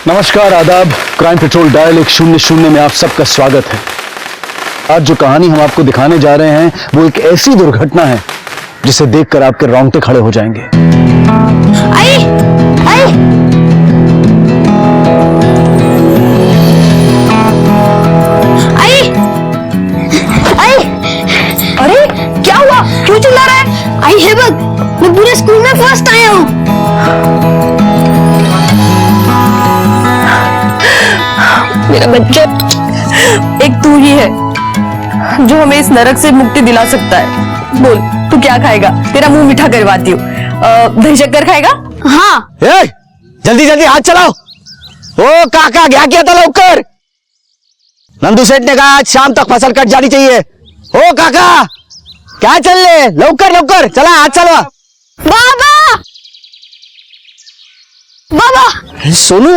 नमस्कार, आदाब। Crime petrol dial 100 में आप सबका स्वागत है। आज जो कहानी हम आपको दिखाने जा रहे हैं वो एक ऐसी दुर्घटना है जिसे देखकर आपके रोंगटे खड़े हो जाएंगे। आई, आई। आई, आई। अरे क्या हुआ, क्यों चिल्ला रहा है? आई है बग, मैं पूरे स्कूल में फर्स्ट आया हूँ। मेरा बच्चा, एक तू ही है जो हमें इस नरक से मुक्ति दिला सकता है। बोल, तू क्या खाएगा? तेरा मुंह मीठा करवाती हूँ। दही शक्कर खाएगा? हाँ। जल्दी जल्दी हाथ चलाओ। ओ काका, क्या किया था लौकर? नंदू सेठ ने कहा आज शाम तक फसल कट जानी चाहिए। ओ काका, क्या चल रहे? लौकर लौकर चला, हाथ चलवा। बाबा, बाबा। सोनू,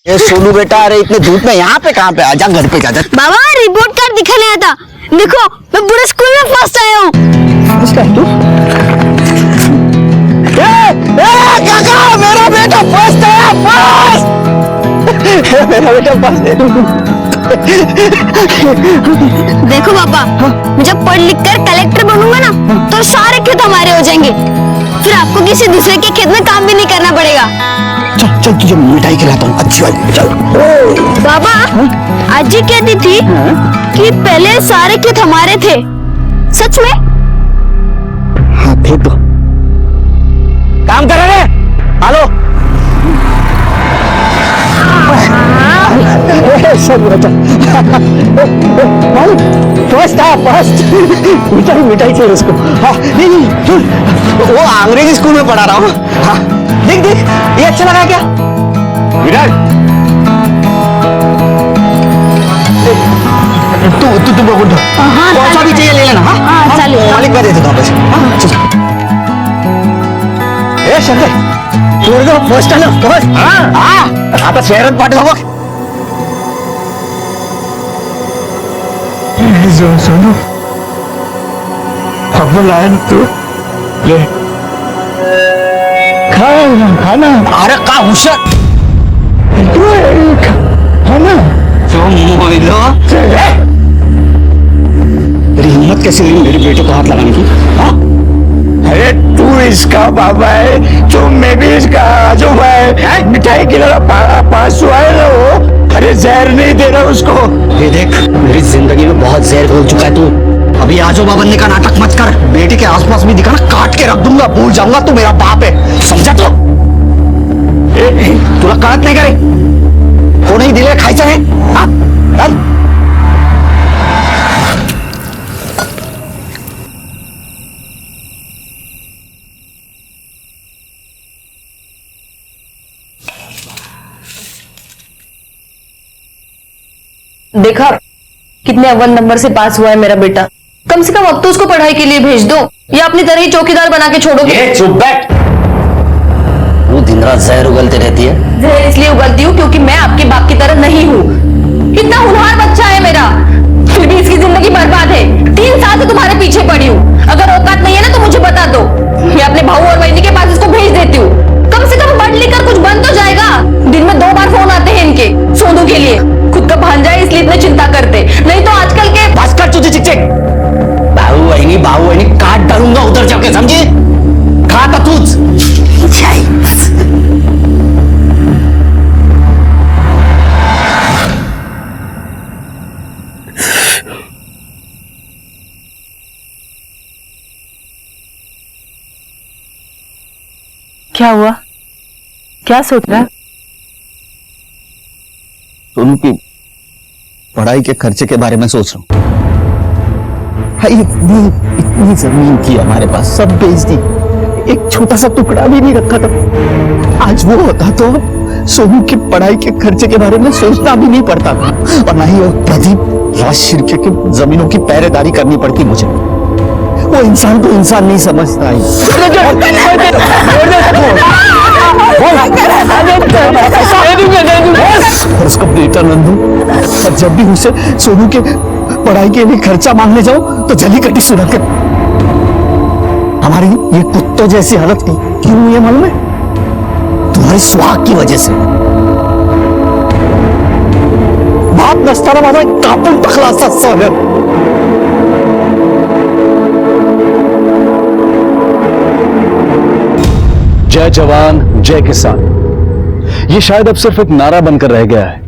ये सोनू बेटा, अरे इतने धूप में यहाँ पे कहाँ पे? आजा घर पे जा। बाबा, रिपोर्ट कार्ड दिखाने आया था। देखो, मैं पूरे स्कूल में फर्स्ट आया हूँ। तू? काका, मेरा बेटा फर्स्ट है, फर्स्ट। मेरा बेटा फर्स्ट है। देखो पापा, मैं जब पढ़ लिख कर कलेक्टर बनूंगा ना तो सारे खेत हमारे हो जाएंगे। फिर आपको किसी दूसरे के खेत में काम भी नहीं करना पड़ेगा। चल चल, तुझे मिठाई खिलाता हूँ अच्छी वाली। चल। बाबा, आज जी कहती थी कि पहले सारे खेत हमारे थे। सच में? हाँ थे तो। काम कर रहे? हेलो। सब बचा। फर्स्ट है, फर्स्ट। मिठाई मिठाई चाहिए उसको। हाँ, नहीं नहीं सुन, वो अंग्रेजी स्कूल में पढ़ा रहा हूँ। हाँ, देख देख, ये अच्छा लगा क्या? विराट, तू बोल दो। हाँ, कौन सा भी चाहिए ले लेना। हाँ चलिए। मालिक मैं दे देता हूँ पैसे। हाँ चल। ए शंकर, तू फर्स्ट है ना? फर्स्ट। हाँ, आता शहरत पाटिल हो। सोनू, अब लाया ना तू, ले खाना। अरे का हुशर खाना तुम मोइलो। तेरी हिम्मत कैसे हुई मेरे बेटे को हाथ लगाने की? हाँ? अरे तू इसका बाबा है तो मैं भी इसका आजोबा है। मिठाई खिलाना पास हुआ है ना वो। अरे जहर नहीं दे रहा उसको। ये देख, मेरी जिंदगी में बहुत जहर घोल चुका है तू। अभी आजोबा बनने का नाटक मत कर। बेटे के आसपास भी दिखा ना, काट के रख दूंगा। भूल जाऊंगा तू मेरा बाप है, समझा? तो तुला कळत नाही का रे? कोणी दिले खायचं है? हाँ? चल। देखा कितने अव्वल नंबर से पास हुआ है मेरा बेटा। कम से कम अब तो उसको पढ़ाई के लिए भेज दो, या अपनी तरह ही चौकीदार बना के छोड़ोगे? ये चुप बैठ। वो दिन रात जहर उगलते रहती है। जहर इसलिए उगलती हूँ क्योंकि मैं आपके बाप की तरह नहीं हूँ। कितना होनहार बच्चा है मेरा, फिर भी इसकी जिंदगी बर्बाद है। 3 साल से तुम्हारे पीछे पड़ी हूँ। अगर औकात नहीं है ना तो मुझे बता दो, मैं अपने भाऊ और बहनी के पास इसको भेज देती हूँ। कम से कम पढ़ लिख कर कुछ बन तो जाएगा। दिन में 2 बार फोन आते हैं इनके सोनू के लिए। खुद का भांजा है इसलिए इतने चिंता करते, नहीं तो आजकल के। बस कर तुझे चिक चिक। बाहू वहीनी काट डालूंगा उधर जाके, समझे? खाता तूच। क्या हुआ? क्या सोच रहा है? सोनू की पढ़ाई के खर्चे के बारे में सोच रहा हूँ। भाई इतनी जमीन थी हमारे पास, सब बेच दी। एक छोटा सा टुकड़ा भी नहीं रखा था। आज वो होता तो सोनू की पढ़ाई के खर्चे के बारे में सोचना भी नहीं पड़ता था, और ना ही वो प्रदीप राज शिर्के की जमीनों की पहरेदारी करनी पड़ती मुझे। वो इंसान को इंसान नहीं समझता है। और उसका बेटा नंदू, और जब भी उसे सोनू के पढ़ाई के लिए खर्चा मांगने जाओ तो जली कटी सुना कर। हमारी ये कुत्तों जैसी हालत क्यों हुई है मालूम है? तुम्हारे सुहाग की वजह से। नसताना माझा कापून टाकला असता सागर. जय जवान जय किसान, ये शायद अब सिर्फ एक नारा बनकर रह गया है,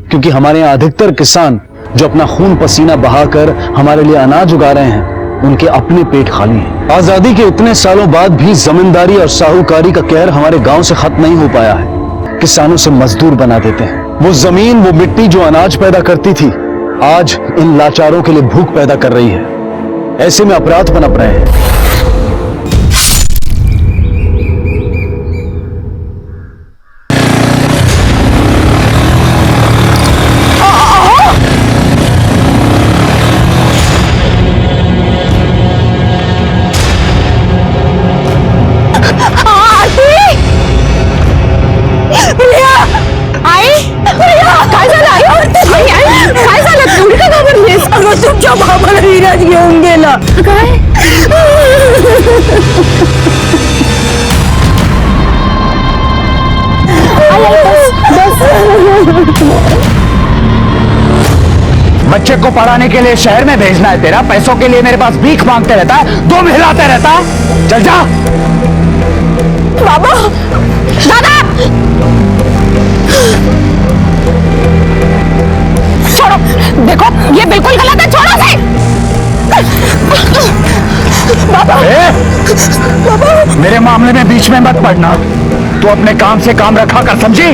क्योंकि हमारे यहां अधिकतर किसान जो अपना खून पसीना बहाकर हमारे लिए अनाज उगा रहे हैं, उनके अपने पेट खाली हैं. आजादी के इतने सालों बाद भी जमींदारी और साहूकारी का कहर हमारे गांव से खत्म नहीं हो पाया है. किसानों से मजदूर बना देते हैं. वो जमीन, वो मिट्टी जो अनाज पैदा करती थी, आज इन लाचारों के लिए भूख पैदा कर रही है. ऐसे में अपराध पनप रहे हैं. तुमच्या बाबाला विराज घेऊन गेला. काय बच्चे को पढ़ाने के लिए शहर में भेजना है तेरा, पैसों के लिए मेरे पास भीख मांगते रहता है, दो हिलाते रहता है. चल जा. बाबा, दादा, छोड़ो. देखो ये बिल्कुल गलत है, छोड़ो से. बाबा, बाबा, मेरे मामले में बीच में मत पड़ना. तू अपने काम से काम रखा कर, समझी?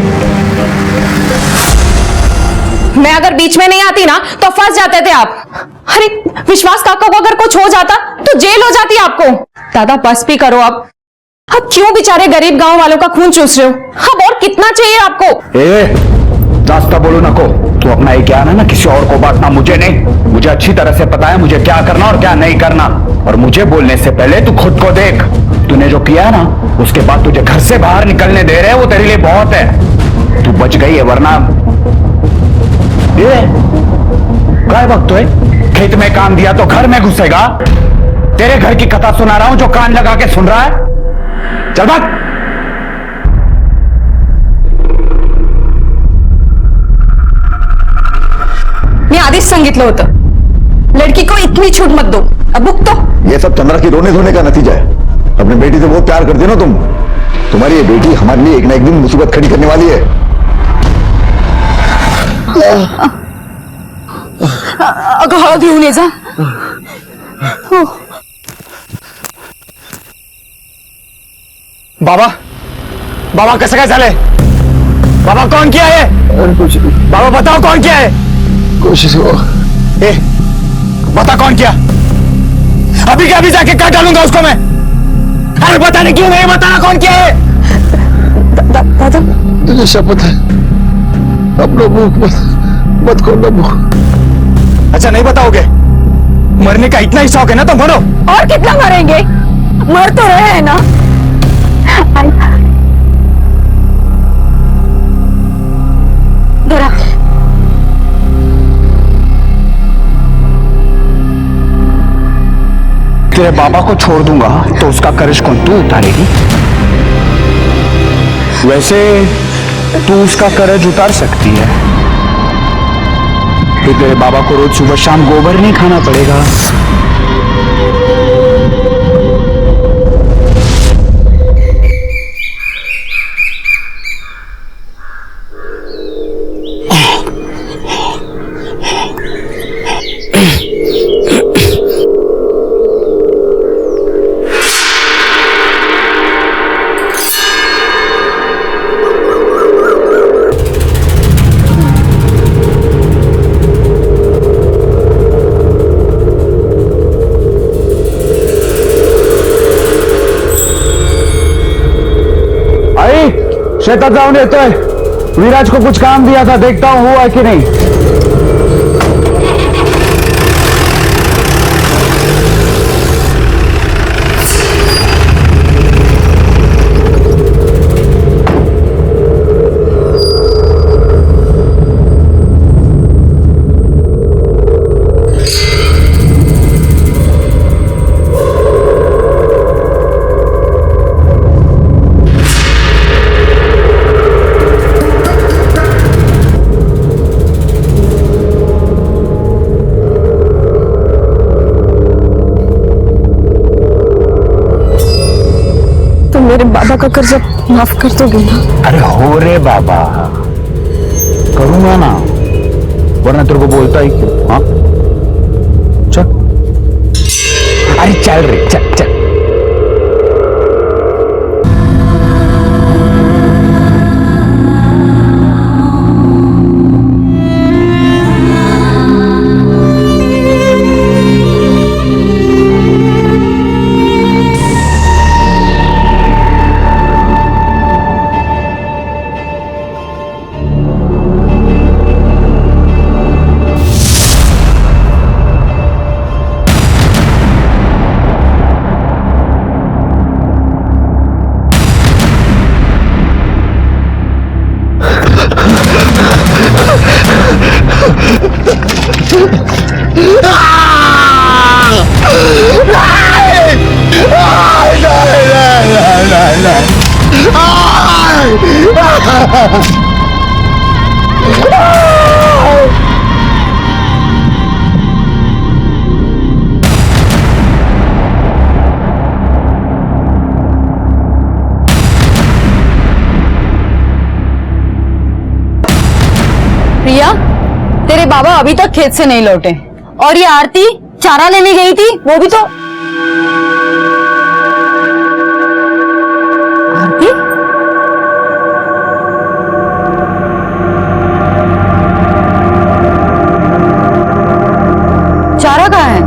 मैं अगर बीच में नहीं आती ना तो फंस जाते थे आप. अरे विश्वास काका को अगर कुछ हो जाता तो जेल हो जाती आपको. दादा बस भी करो अब क्यों बेचारे गरीब गांव वालों का खून चूस रहे हो? अब और कितना चाहिए आपको? रास्ता बोलो नको. तू अपना ही ज्ञान है ना किसी और को बांटना, मुझे नहीं. मुझे अच्छी तरह से पता है मुझे क्या करना और क्या नहीं करना. और मुझे बोलने से पहले तू खुद को देख. तूने जो किया ना, उसके बाद तुझे घर से बाहर निकलने दे रहे वो तेरे लिए बहुत है. तू बच गई है, वरना ये काय वक्त है. खेत में काम दिया तो घर में घुसेगा. तेरे घर की कथा सुना रहा हूं जो कान लगा के सुन रहा है. चल भाग. मी आधीच सांगितलं होतं, लड़की को इतनी छूट मत दो. अब बुक तो. ये सब चंद्रा की रोने धोने का नतीजा है. अपनी बेटी से बहुत प्यार करती हो ना तुम. तुम्हारी ये बेटी हमारे लिए एक ना एक दिन मुसीबत खड़ी करने वाली है. अगं हळद घेऊन ये जा. बाबा, बाबा कसं काय झालंय? बाबा कौन किया है? बाबा बताओ कौन किया है? कोशिश हो. बता कौन किया. अभी के अभी जाके काट डालूंगा उसको मैं. अरे बताने क्यों नहीं, बताना कौन किया है. दादा, तुझे शपथ है, अपना मुंह मत खोलना मुंह. अच्छा नहीं बताओगे? मरने का इतना ही शौक है ना तो मरो. और कितना मरेंगे? मर तो रहे हैं ना. तेरे बाबा को छोड़ दूंगा तो उसका कर्ज कौन तू उतारेगी? वैसे तू उसका कर्ज उतार सकती है. फिर तेरे बाबा को रोज सुबह शाम गोबर नहीं खाना पड़ेगा. शेतात जाऊन येतोय. विराज को कुछ काम दिया था, देखता हूं हुआ कि नहीं. अल्लाह का कर्जा माफ कर दोगे ना? अरे हो रे बाबा, करूंगा ना, वरना तेरे को बोलता ही क्यों? हाँ चल, अरे चल रे, चल चल। प्रिया, तेरे बाबा अभी तक खेत से नहीं लौटे और ये आरती चारा लेने गई थी, वो भी तो। आरती? चारा कहाँ है?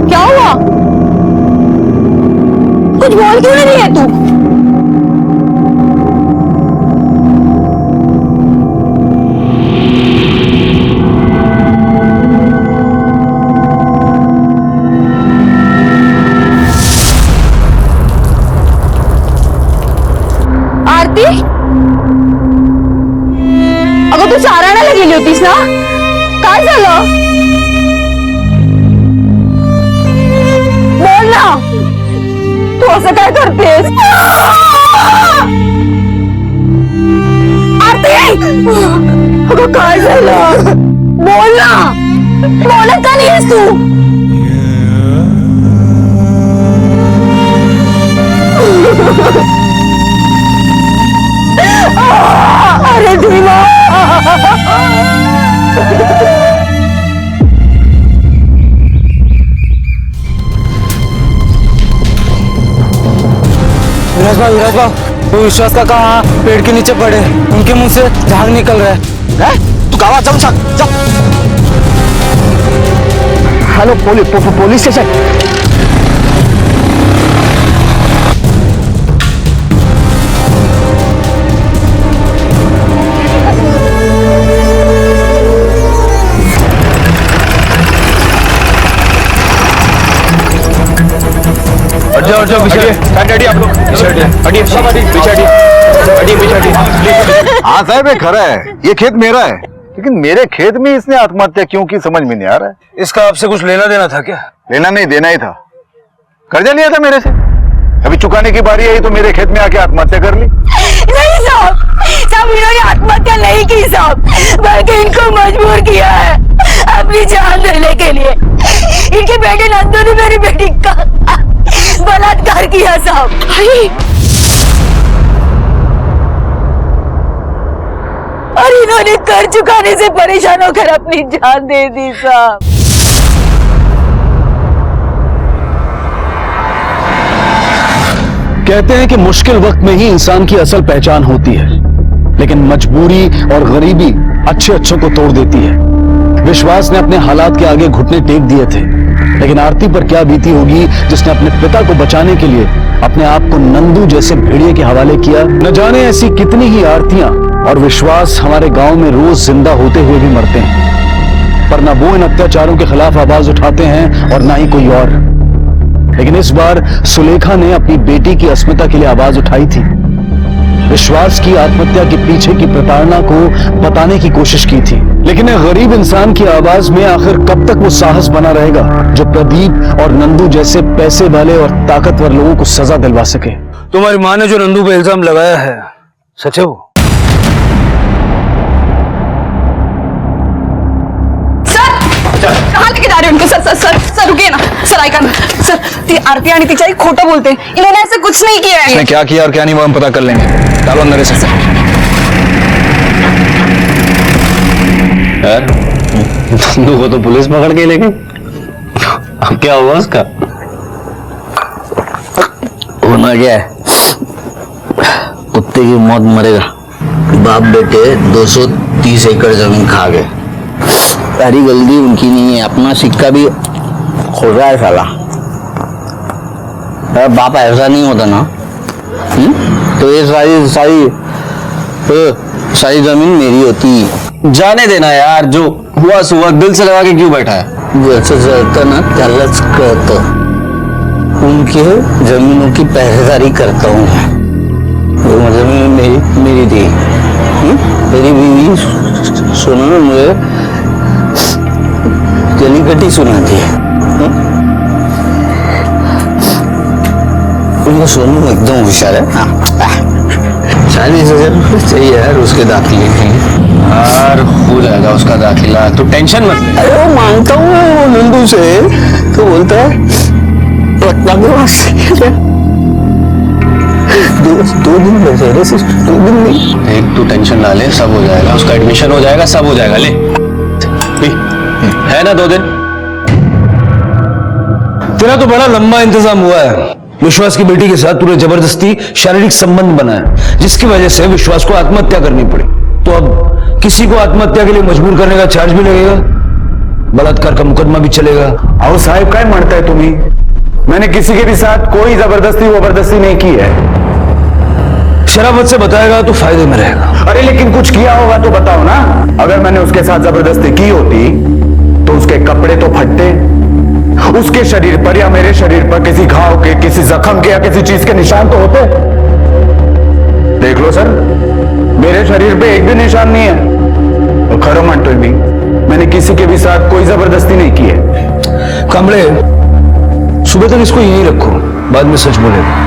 क्या हुआ? कुछ बोल क्यों नहीं है तू? आरती, अगं तू चारायला गेली होतीस ना, काय झालं? बोल ना, तू असं काय करतेस? आरती, अगं काय झालं? बोल ना, बोलत का नाहीस तू? अरे धीमा, विराज भाव, वो विश्वास का कहा पेड़ के नीचे पड़े, उनके मुंह से झाग निकल रहा है। तू गावात जाऊन सांग, जा। Hello, police station. हटो पीछे, हटिए आप लोग, पीछे हटिए, हटिए सब हटिए, पीछे हटिए, हटिए पीछे हटिए। हाँ साहब, ये खरा है, ये खेत मेरा है, लेकिन मेरे खेत में इसने आत्महत्या क्यों की समझ में नहीं आ रहा है। इसका आपसे कुछ लेना देना था क्या? लेना नहीं देना ही था, कर्जा लिया था मेरे से, अभी चुकाने की बारी आई तो मेरे खेत में आके आत्महत्या कर ली। नहीं साहब, साहब इन्होंने आत्महत्या नहीं की साहब, बल्कि इनको मजबूर किया है अपनी जान लेने के लिए। इनके बेटे नंदू ने मेरी बेटी का बलात्कार किया साहब। और इन्होंने कर चुकाने से परेशान होकर अपनी जान दे दी साहब। कहते हैं कि मुश्किल वक्त में ही इंसान की असल पहचान होती है, लेकिन मजबूरी और गरीबी अच्छे अच्छों को तोड़ देती है। विश्वास ने अपने हालात के आगे घुटने टेक दिए थे, लेकिन आरती पर क्या बीती होगी जिसने अपने पिता को बचाने के लिए अपने आप को नंदू जैसे भेड़िए के हवाले किया। न जाने ऐसी कितनी ही आरतियां और विश्वास हमारे गांव में रोज जिंदा होते हुए भी मरते हैं, पर न वो इन अत्याचारों के खिलाफ आवाज उठाते हैं और ना ही कोई और। लेकिन इस बार सुलेखा ने अपनी बेटी की अस्मिता के लिए आवाज उठाई थी। विश्वास की आत्महत्या के पीछे की प्रताड़ना को बताने की कोशिश की थी, लेकिन एक गरीब इंसान की आवाज में आखिर कब तक वो साहस बना रहेगा जो प्रदीप और नंदू जैसे पैसे वाले और ताकतवर लोगों को सजा दिलवा सके। तुम्हारी माँ ने जो नंदू पे इल्जाम लगाया है, सच है वो? सर कहाँ लेके जा रहे हो उनको? सर सर सर सर रुकिए ना सर, ऐका ना सर, ती आरती आणि तिच्या आई खोटं बोलते, इन्होंने ऐसे कुछ नहीं किया है। उसने क्या किया और क्या नहीं वो हम पता कर लेंगे। डालो अंदर इसे। यार नंदू को तो पुलिस पकड़ के ले गई, अब क्या हुआ उसका? होना क्या है, कुत्ते की मौत मरेगा। बाप बेटे 230 एकड़ जमीन खा गए, सारी गलती उनकी नहीं है, अपना सिक्का भी खोल रहा है साला। अरे बाप ऐसा नहीं होता ना, तो ये सारी जमीन मेरी होती। जाने देना यार, जो हुआ सुबह दिल से लगा के क्यों बैठा है? जैसे चलता ना त्यालाच कळतं, उनके जमीनों की पहरेदारी करता हूँ मैं। वो जमीन मेरी थी, मेरी बीवी सुनो ना, मुझे जलीकटी सुनाती है। उनको सोनू एकदम होशियार है। 40,000 चाहिए यार उसके दाखिले के लिए। यार हो जाएगा उसका दाखिला, तो टेंशन मत ले। अरे वो मांगता हूँ नंदू से, तो बोलता है दो दिन बचे रे सिस्टर, 2 दिन में। एक तू टेंशन ना ले, सब हो जाएगा, उसका एडमिशन हो जाएगा, सब हो जाएगा। ले है ना 2 दिन। तेरा तो बड़ा लंबा इंतजाम हुआ है। विश्वास की बेटी के साथ तूने जबरदस्ती शारीरिक संबंध बनाया, जिसकी वजह से विश्वास को आत्महत्या करनी पड़ी। तो अब किसी को आत्महत्या के लिए मजबूर करने का चार्ज भी लगेगा, बलात्कार का मुकदमा भी चलेगा। आओ साहब, क्या मानता है तुम्ही? मैंने किसी के भी साथ कोई जबरदस्ती नहीं की है। शराबत से बताएगा तो फायदे में रहेगा। अरे लेकिन कुछ किया होगा तो बताओ ना। अगर मैंने उसके साथ जबरदस्ती की होती तो उसके कपड़े तो फटते, उसके शरीर पर या मेरे शरीर पर किसी घाव के, किसी जख्म के या किसी चीज के निशान तो होते। देख लो सर, मेरे शरीर पे एक भी निशान नहीं है। और खरो मानते भी मैंने किसी के भी साथ कोई जबरदस्ती नहीं की है। कांबळे, सुबह तक इसको यहीं रखो, बाद में सच बोलेगा।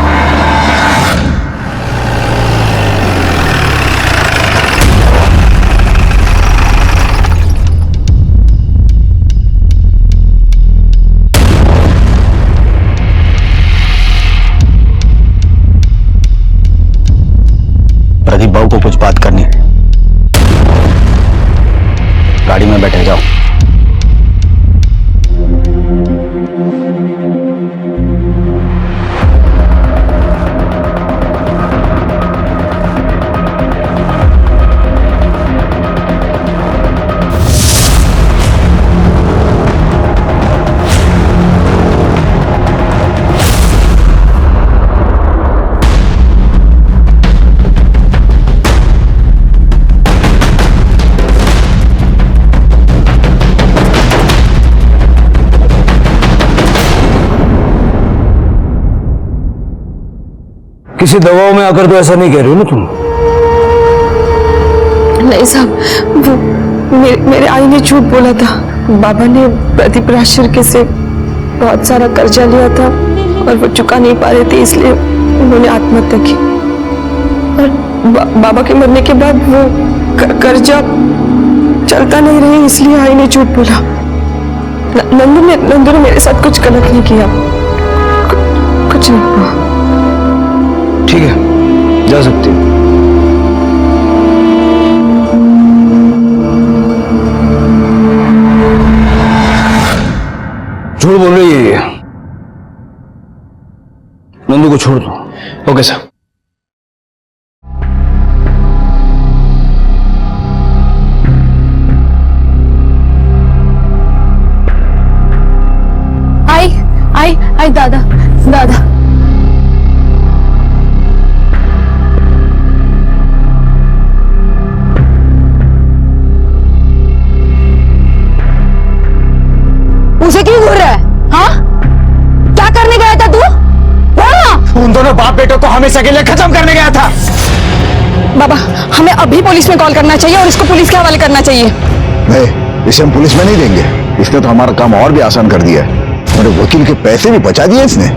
प्रदीप बाबू को कुछ बात करनी है, गाड़ी में बैठे जाओ। किसी दबाव में आकर तो ऐसा नहीं कह रही हो ना तुम? नहीं साहब, वो मेरे आई ने झूठ बोला था। बाबा ने प्रदीप राजशिर्के से बहुत सारा कर्जा लिया था और वो चुका नहीं पा रहे थे, इसलिए उन्होंने आत्महत्या की। और बाबा के मरने के बाद वो कर्जा चलता नहीं रही, इसलिए आई ने झूठ बोला। नंदू ने मेरे साथ कुछ गलत नहीं किया, कुछ नहीं हुआ। ठीक है, जा सकती हो। झूठ बोल रही है ये। नंदू को छोड़ दो। Okay sir. आई दादा दादा, मुझे क्यों घूर रहा है? हाँ, क्या करने गया था तू? बोल ना। उन दोनों बाप बेटों को हमेशा के लिए खत्म करने गया था। बाबा हमें अभी पुलिस में कॉल करना चाहिए और इसको पुलिस के हवाले करना चाहिए। नहीं, इसे हम पुलिस में नहीं देंगे। इसने तो हमारा काम और भी आसान कर दिया है। हमारे वकील के पैसे भी बचा दिए इसने।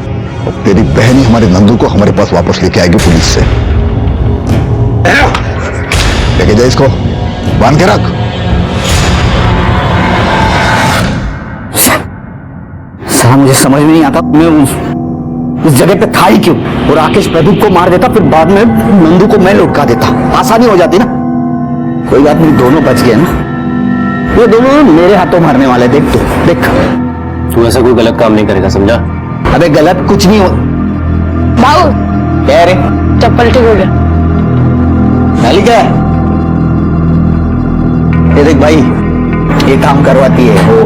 और तेरी बहन ही हमारे नंदू को हमारे पास वापस लेके आएगी पुलिस से। लेके जा इसको, बांध के रख। साला मुझे समझ में नहीं आता, मैं उस जगह पे था ही क्यों? और राकेश प्रदीप को मार देता, फिर बाद में नंदू को मैं लुटका देता, आसानी हो जाती ना। कोई बात नहीं, दोनों बच गए ना। ये दोनों मेरे हाथों मारने वाले, देख देख। तू ऐसा कोई गलत काम नहीं करेगा, समझा? अबे गलत कुछ नहीं हो। भाऊ क्या रे? चप्पल ठीक हो गया। डाली क्या? ये देख भाई, ये काम करवाती है वो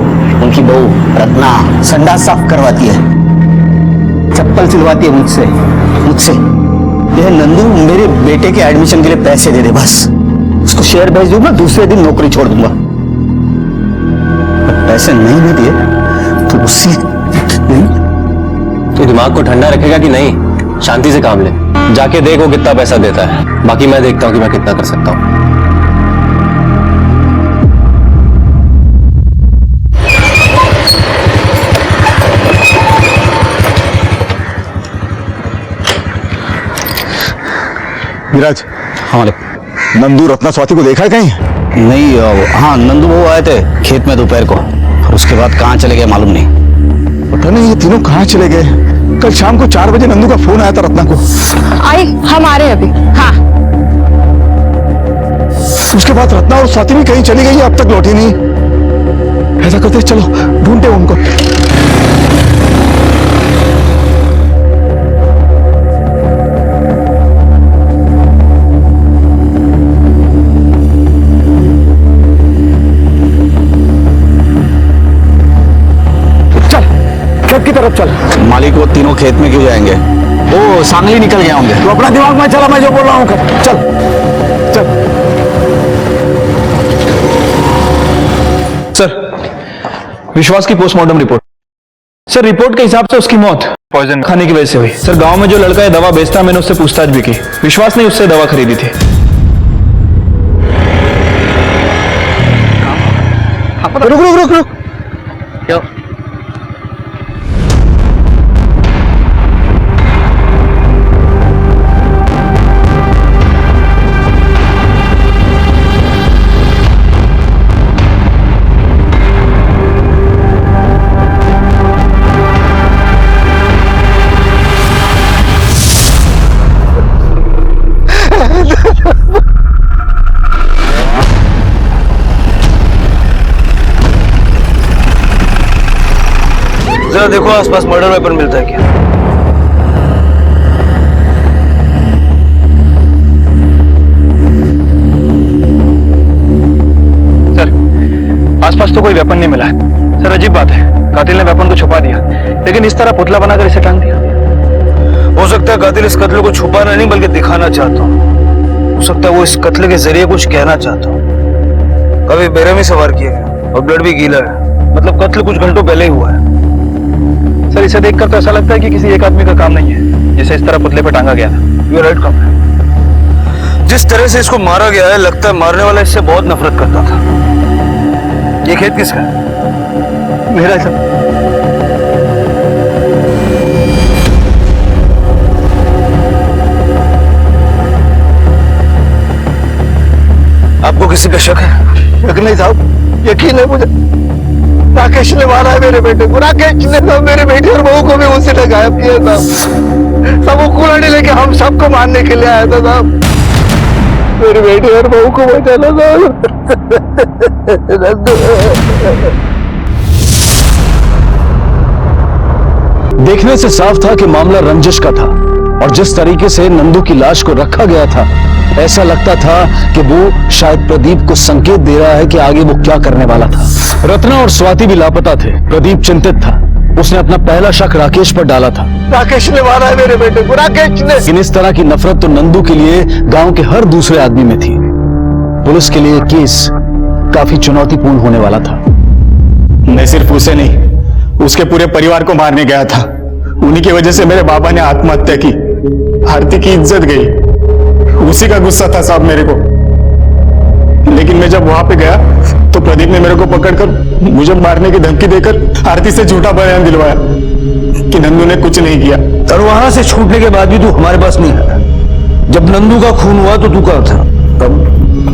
उनकी बहू रत्ना, संडास साफ करवाती है, चप्पल सिलवाती है मुझसे। यह नंदू मेरे बेटे के एडमिशन के लिए पैसे दे दे, बस उसको शेयर भेज दूंगा, दूसरे दिन नौकरी छोड़ दूंगा। पैसे नहीं भी दिए तो उससे नहीं। तू दिमाग को ठंडा रखेगा कि नहीं? शांति से काम ले, जाके देख वो कितना पैसा देता है, बाकी मैं देखता हूँ कि मैं कितना कर सकता हूँ। विराज, हाँ नंदू रत्ना स्वाति को देखा है कहीं? नहीं, हाँ नंदू वो आए थे खेत में दोपहर को, और उसके बाद कहाँ चले गए मालूम नहीं। पता नहीं ये तीनों कहाँ चले गए। कल शाम को 4 बजे नंदू का फोन आया था रत्ना को। आई, हम आ रहे हैं अभी। हाँ उसके बाद रत्ना और स्वाति भी कहीं चली गई, अब तक लौटी नहीं। ऐसा करते चलो ढूंढते उनको। खेत की तरफ चल। मालिक वो तीनों खेत में क्यों जाएंगे? वो सांगली निकल गए होंगे। तो अपना दिमाग में चला, मैं जो बोल रहा हूँ कर। चल चल। सर, विश्वास की पोस्टमार्टम रिपोर्ट। सर, रिपोर्ट के हिसाब से उसकी मौत पॉइजन खाने की वजह से हुई। सर, गांव में जो लड़का ये दवा बेचता, मैंने उससे पूछताछ भी की। विश्वास ने उससे दवा खरीदी थी। रुक रुक रुक रुक। क्यों? जरा देखो आसपास मर्डर वेपन मिलता है क्या? सर, आसपास तो कोई वेपन नहीं मिला है। सर, अजीब बात है, कातिल ने वेपन को छुपा दिया, लेकिन इस तरह पुतला बनाकर इसे टांग दिया। हो सकता है कातिल इस कत्ल को छुपाना नहीं बल्कि दिखाना चाहता हो सकता है वो इस कत्ल के जरिए कुछ कहना चाहता हो। कभी बेरहमी से वार किया गया और ब्लड भी गीला है, मतलब कत्ल कुछ घंटों पहले ही हुआ है। सर, इसे देखकर तो ऐसा लगता है कि किसी एक आदमी का काम नहीं है, जिसे इस तरह पुतले पर टांगा गया था। यू राइट कम। जिस तरह से इसको मारा गया है, लगता है मारने वाला इससे बहुत नफरत करता था। ये खेत किसका है? मेरा सर। आपको किसी पे शक है? शक नहीं साहब, यकीन है मुझे। राकेश ने मारा है मेरे बेटे को। राकेश ने तो मेरे बेटे और बहू को भी उसी ने गायब किया था। सब वो कुल्हाड़ी लेके हम सबको मारने के लिए आया था साहब। मेरे बेटे और बहू को बचाना साहब। देखने से साफ था कि मामला रंजिश का था, और जिस तरीके से नंदू की लाश को रखा गया था, ऐसा लगता था कि वो शायद प्रदीप को संकेत दे रहा है कि आगे वो क्या करने वाला था। रत्ना और स्वाति भी लापता थे। प्रदीप चिंतित था। उसने अपना पहला शक राकेश पर डाला था। राकेश ने मारा है मेरे बेटे को, राकेश ने। लेकिन इस तरह की नफरत तो नंदू के लिए गांव के हर दूसरे आदमी में थी। पुलिस के लिए केस काफी चुनौतीपूर्ण होने वाला था। मैं सिर्फ उसे नहीं, उसके पूरे परिवार को मारने गया था। उन्हीं की वजह से मेरे बाबा ने आत्महत्या की। आरती की इज्जत गई, उसी का गुस्सा था साहब मेरे को। लेकिन मैं जब वहां पे गया तो प्रदीप ने मेरे को पकड़कर मुझे मारने की धमकी देकर आरती से झूठा बयान दिलवाया कि नंदू ने कुछ नहीं किया। और वहां से छूटने के बाद भी तू हमारे पास नहीं आया। जब नंदू का खून हुआ तो तू कहाँ था?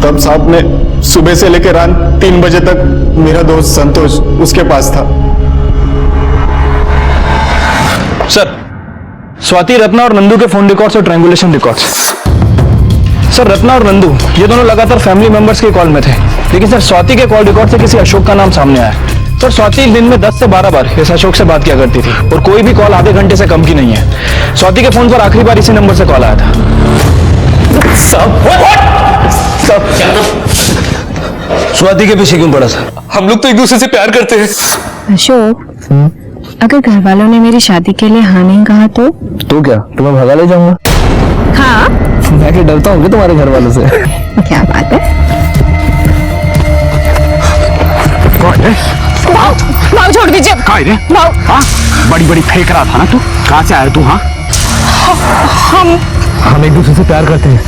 तब साहब मैं सुबह से लेकर रात 3 बजे तक मेरा दोस्त संतोष उसके पास था। सर, स्वाति, रत्ना और नंदू के फोन रिकॉर्ड्स और ट्रायंगुलेशन रिकॉर्ड्स। सर, रत्ना और नंदू ये दोनों लगातार फैमिली मेंबर्स के कॉल में थे, लेकिन सर स्वाति के कॉल रिकॉर्ड से किसी अशोक का नाम सामने आया। सर, स्वाति दिन में 10 से 12 बार इस अशोक से बात किया करती थी और कोई भी कॉल आधे घंटे से कम की नहीं है। स्वाति के फोन पर आखिरी बार इसी नंबर से कॉल आया था। स्वाति के पीछे क्यों पड़ा था? हम लोग तो एक दूसरे से प्यार करते हैं। अशोक, अगर घर वालों ने मेरी शादी के लिए हाँ नहीं कहा तो क्या तुम्हें भगा ले जाऊंगा? हाँ, मैं क्या डरता हूँ तुम्हारे घर वालों से? क्या बात है? भाव छोड़ दीजिए। काय रे? भाव, हाँ, बड़ी बड़ी फेंक रहा था ना तू। कहाँ से आया तू? हाँ, हम एक दूसरे से प्यार करते हैं।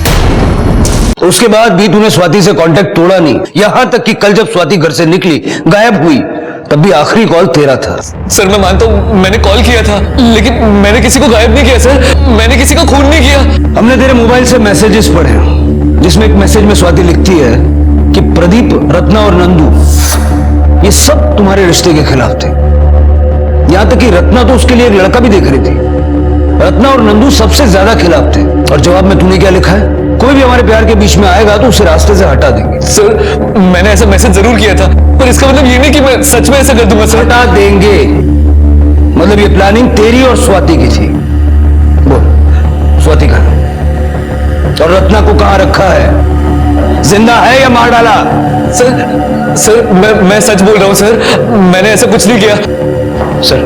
उसके बाद भी तूने स्वाति से कांटेक्ट तोड़ा नहीं, यहाँ तक कि कल जब स्वाति घर से निकली, गायब हुई, तब भी आखिरी कॉल तेरा था। सर, मैं मानता हूँ मैंने कॉल किया था, लेकिन मैंने किसी को गायब नहीं किया सर। मैंने किसी का खून नहीं किया। हमने तेरे मोबाइल से मैसेजेस पढ़े, जिसमें एक मैसेज में स्वाति लिखती है कि प्रदीप, रत्ना और नंदू ये सब तुम्हारे रिश्ते के खिलाफ थे। यहां तक कि रत्ना तो उसके लिए एक लड़का भी देख रही थी। रत्ना और नंदू सबसे ज्यादा खिलाफ थे। और जवाब में तूने क्या लिखा है? कोई भी हमारे प्यार के बीच में आएगा तो उसे रास्ते से हटा देंगे। सर, मैंने ऐसा मैसेज जरूर किया था, पर इसका मतलब ये नहीं कि मैं सच में ऐसा कर दूंगा सर। हटा देंगे मतलब ये प्लानिंग तेरी और स्वाति की थी। बोल, स्वाति कहाँ? और रत्ना को कहाँ रखा है? जिंदा है या मार डाला? सर, मैं सच बोल रहा हूँ सर। मैंने ऐसा कुछ नहीं किया। सर,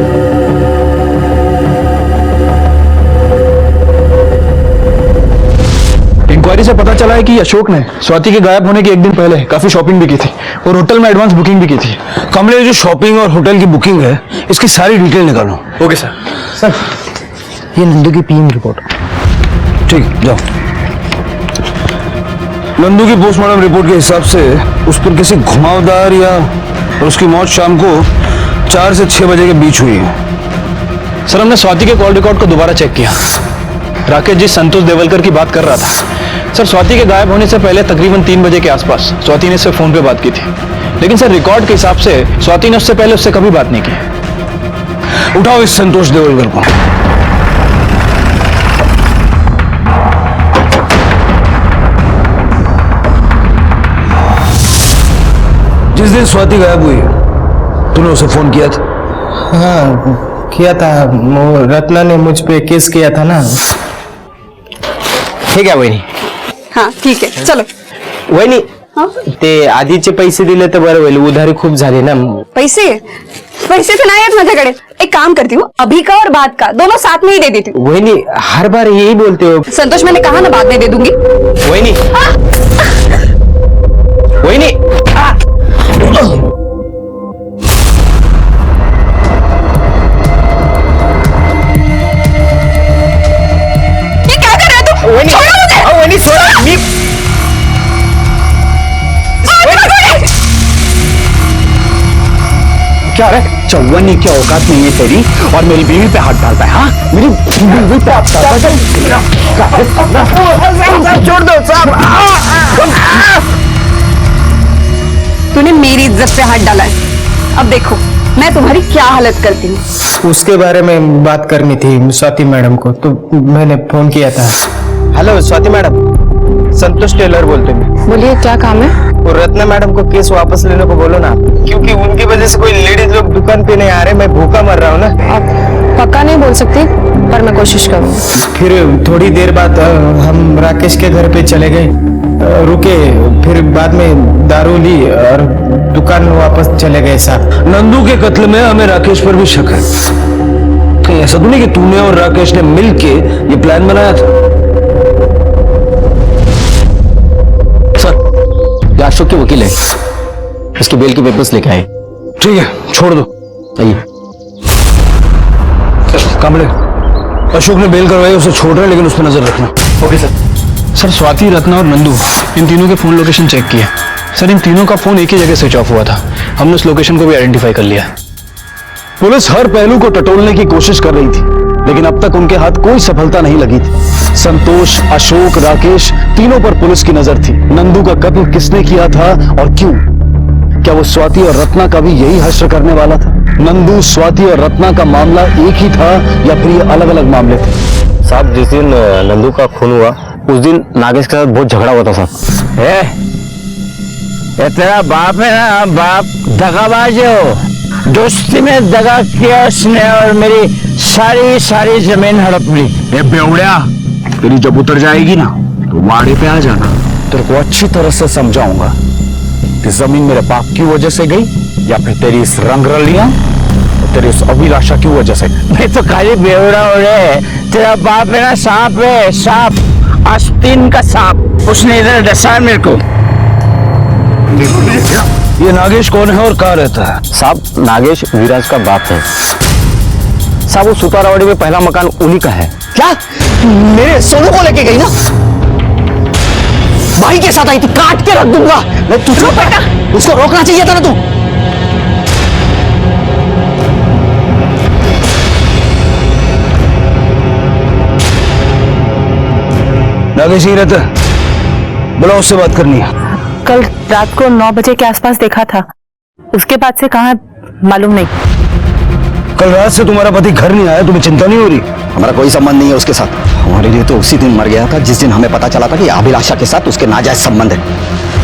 इंक्वायरी से पता चला है कि अशोक ने स्वाति के गायब होने के एक दिन पहले काफी शॉपिंग भी की थी और होटल में एडवांस बुकिंग भी की थी। कमले, जो शॉपिंग और होटल की बुकिंग है, इसकी सारी डिटेल निकालो। Okay sir. सर, ये नंदू की पीएम रिपोर्ट। ठीक, जाओ। नंदू की पोस्टमार्टम रिपोर्ट के हिसाब से उस पर किसी घुमावदार या और उसकी मौत शाम को 4 से 6 बजे के बीच हुई है। सर, हमने स्वाति के कॉल रिकॉर्ड को दोबारा चेक किया। राकेश जी संतोष देवलकर की बात कर रहा था। सर, स्वाति के गायब होने से पहले तकरीबन 3 बजे के आसपास स्वाति ने इससे फोन पे बात की थी, लेकिन सर रिकॉर्ड के हिसाब से स्वाति ने उससे पहले उससे कभी बात नहीं की। उठाओ इस संतोष देवलकर को। जिस दिन स्वाति गायब हुई तूने उसे फोन किया था? हाँ, किया था। वो रत्ना ने मुझ पे केस किया था ना। ठीक आहे वहिनी? हाँ ठीक है, चलो। वहिनी, ते आधीचे पैसे दिले तर बरं होईल, उधारी खूप झाली ना। पैसे तो नहीं है माझ्याकडे। एक काम करती हूँ, अभी का और बाद का दोनों साथ में ही दे देती हूँ। वहिनी, हर बार यही बोलते हो। संतोष, मैंने कहा ना बाद में दे दूंगी। वहिनी, वहिनी, ये क्या कर रहे हो तुम? छोड़ो मुझे। वहिनी सोडा। मी क्या रे? चौवन्नी की औकात नहीं है तेरी और मेरी बीवी पे हाथ डालता है? हाँ, मेरी बीवी पे हाथ डालता है। छोड़ दो साहब। तूने मेरी इज्जत पे हाथ डाला है। अब देखो मैं तुम्हारी क्या हालत करती हूँ। उसके बारे में बात करनी थी स्वाति मैडम को, तो मैंने फोन किया था। हेलो स्वाति मैडम, संतोष टेलर बोलते हैं। बोलिए, क्या काम है? और रत्ना मैडम को केस वापस लेने को बोलो ना, क्योंकि उनकी वजह से कोई लेडीज लोग दुकान पे नहीं आ रहे। मैं भूखा मर रहा हूँ ना। आप पक्का नहीं बोल सकती, पर मैं कोशिश करूंगी। फिर थोड़ी देर बाद हम राकेश के घर पे चले गए, रुके, फिर बाद में दारू ली और दुकान वापस चले गए साहब। नंदू के कत्ल में हमें राकेश पर भी शक है। कहीं ऐसा तो नहीं कि तूने और राकेश ने मिलके ये प्लान बनाया था? सर, ये अशोक के वकील है, इसके बेल के पेपर्स लेके आए। ठीक है, छोड़ दो। आइए। कामड़े, अशोक ने बेल करवाई, उसे छोड़ रहे हैं, लेकिन उस पर नजर रखना। Okay sir. Sir, Swati, Ratna और नंदू इन तीनों के फोन लोकेशन चेक किए। सर, इन तीनों का फोन एक ही जगह स्विच ऑफ हुआ था। हमने उस लोकेशन को भी आइडेंटिफाई कर लिया। पुलिस हर पहलू को टटोलने की कोशिश कर रही थी, लेकिन अब तक उनके हाथ कोई सफलता नहीं लगी थी। संतोष, अशोक, राकेश, तीनों पर पुलिस की नजर थी। नंदू का कत्ल किसने किया था और क्यों, क्या वो स्वाति और रत्ना का भी यही हश्र करने वाला था? नंदू, स्वाति और रत्ना का मामला एक ही था या फिर ये अलग अलग मामले थे? साहब जिस दिन नंदू का खून हुआ उस दिन नागेश के साथ बहुत झगड़ा हुआ था साहब। ये तेरा बाप है ना, बाप दगाबाज हो। दोस्ती में दगा किया उसने और मेरी सारी जमीन हड़प ली। ये बेवड़िया, तेरी जब उतर जाएगी ना तो वाड़े पे आ जाना। तेरे को अच्छी तरह से समझाऊंगा कि जमीन मेरे बाप की वजह से गई या फिर तेरी इस रंगरलियां और तेरी उस अभिलाषा की वजह से। मैं तो खाली बेवड़ा हो रहे, तेरा बाप है ना सांप है, सांप, आस्तीन का सांप। उसने इधर डसा मेरे को। ये नागेश कौन है और कहाँ रहता है? साहब नागेश विराज का बाप है साहब। वो सुतारावाड़ी में पहला मकान उन्हीं का है। क्या मेरे सोनू को लेके गई ना? भाई के साथ आई थी, काट के रख दूंगा मैं तुझको। बेटा उसको रोकना चाहिए था ना तू। नागेश ही रहता है, बुलाओ, उससे बात करनी है। कल रात को 9 बजे के आसपास देखा था, उसके बाद से कहाँ मालूम नहीं। कल रात से तुम्हारा पति घर नहीं आया, तुम्हें चिंता नहीं हो रही? हमारा कोई संबंध नहीं है उसके साथ। हमारे लिए तो उसी दिन मर गया था जिस दिन हमें पता चला था कि अभिलाषा के साथ उसके नाजायज संबंध है।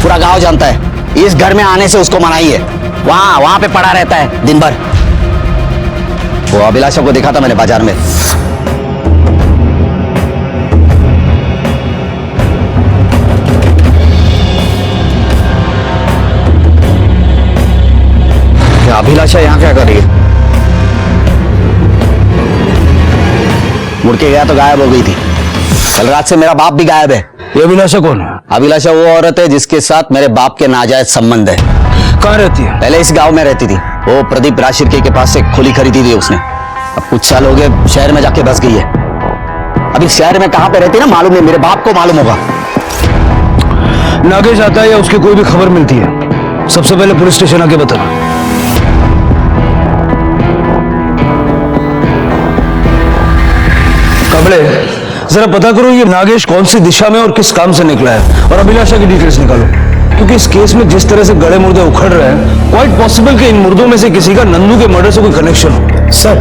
पूरा गांव जानता है इस घर में आने से उसको मनाही है। वहां पे पड़ा रहता है दिन भर। वो अभिलाषा को देखा था मैंने बाजार में। अभिलाषा यहाँ क्या कर रही है? मुड़ के गया तो गायब हो गई थी। कल रात से मेरा बाप भी गायब है। ये अभिलाषा कौन है? अभिलाषा वो औरत है जिसके साथ मेरे बाप के नाजायज संबंध है। कहाँ रहती है? पहले इस गांव में रहती थी। वो प्रदीप राजशिरके के पास से खुली खरीदी थी उसने। अब कुछ साल हो गए शहर में जाके बस गई है। अभी शहर में कहाँ पे रहती है ना मालूम नहीं, मेरे बाप को मालूम होगा। नागेश आता है या उसकी कोई भी खबर मिलती है, सबसे पहले पुलिस स्टेशन आके बताना। कमले, जरा पता करो ये नागेश कौन सी दिशा में और किस काम से निकला है, और अभिलाषा की डिटेल्स निकालो। क्योंकि इस केस में जिस तरह से गड़े मुर्दे उखड़ रहे हैं, क्वाइट पॉसिबल कि इन मुर्दों में से किसी का नंदू के मर्डर से कोई कनेक्शन हो। सर,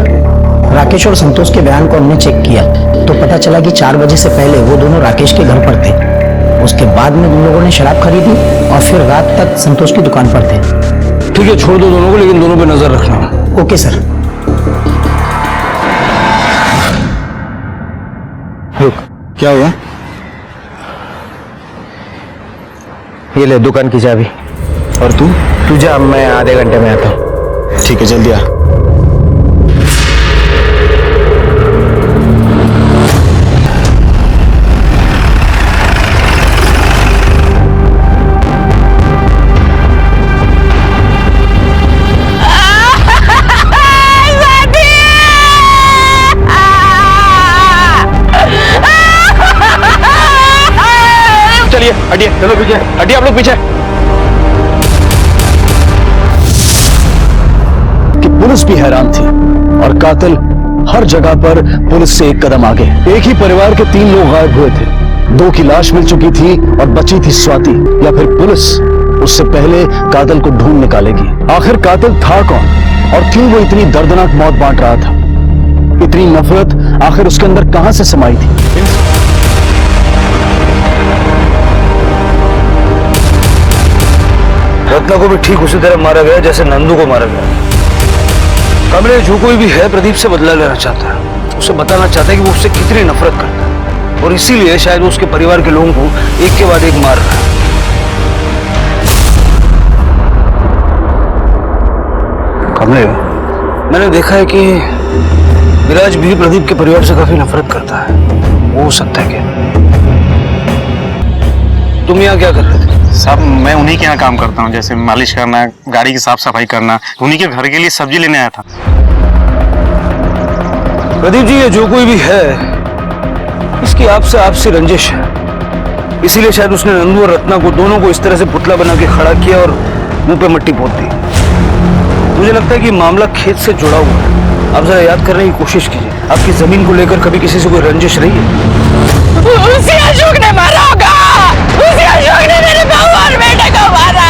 राकेश और संतोष के बयान को हमने चेक किया तो पता चला कि 4 बजे से पहले वो दोनों राकेश के घर पर थे। उसके बाद में उन लोगों ने शराब खरीदी और फिर रात तक संतोष की दुकान पर थे। ठीक है, छोड़ दो दोनों को, लेकिन दोनों पे नजर रखना। Okay sir. रुक, क्या हुआ? ये ले दुकान की चाबी। और तू जा, मैं आधे घंटे में आता हूँ। ठीक है, जल्दी आ। हटिए, चलो पीछे, हटिए आप लोग पीछे। कि पुलिस भी हैरान थी और कातिल हर जगह पर पुलिस से एक कदम आगे। एक ही परिवार के 3 लोग गायब हुए थे, 2 की लाश मिल चुकी थी और बची थी स्वाति। या फिर पुलिस उससे पहले कातिल को ढूंढ निकालेगी। आखिर कातिल था कौन और क्यों वो इतनी दर्दनाक मौत बांट रहा था? इतनी नफरत आखिर उसके अंदर कहां से समाई थी? रत्ना को भी ठीक उसी तरह मारा गया जैसे नंदू को मारा गया। कमले जो कोई भी है प्रदीप से बदला लेना चाहता है, उसे बताना चाहता है कि वो उससे कितनी नफरत करता है, और इसीलिए शायद वो उसके परिवार के लोगों को एक के बाद एक मार रहा है। कमले, मैंने देखा है कि विराज भी प्रदीप के परिवार से काफी नफरत करता है। वो हो सकता है क्या? तुम यहाँ क्या कर रहे थे? साहब मैं उन्हीं के यहाँ काम करता हूँ, जैसे मालिश करना, गाड़ी की साफ सफाई करना। उन्हीं के घर के लिए सब्जी लेने आया था। प्रदीप जी, ये जो कोई भी है इसकी आपसे रंजिश है, इसीलिए शायद उसने नंदू और रत्ना को दोनों को इस तरह से पुतला बना के खड़ा किया और मुंह पे मिट्टी पोत दी। मुझे लगता है कि मामला खेत से जुड़ा हुआ है। आप जरा याद करने की कोशिश कीजिए, आपकी जमीन को लेकर कभी किसी से कोई रंजिश रही है? उसी अशोक ने मारा होगा, उसी अशोक ने मेरे बहू और बेटे को मारा।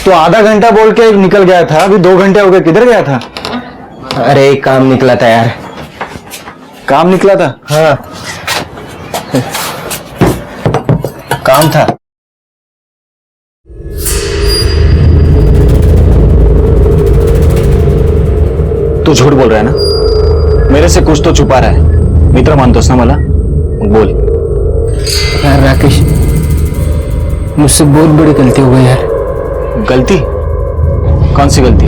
तो आधा घंटा बोल के निकल गया था, अभी 2 घंटे हो गए, किधर गया था? अरे एक काम निकला था यार। काम निकला था? हाँ काम था। तू झूठ बोल रहा है ना? मेरे से कुछ तो छुपा रहा है। मित्र मानतोस ना मला? बोल। यार राकेश, मुझसे बहुत बड़ी गलती हो गई यार। गलती? कौन सी गलती?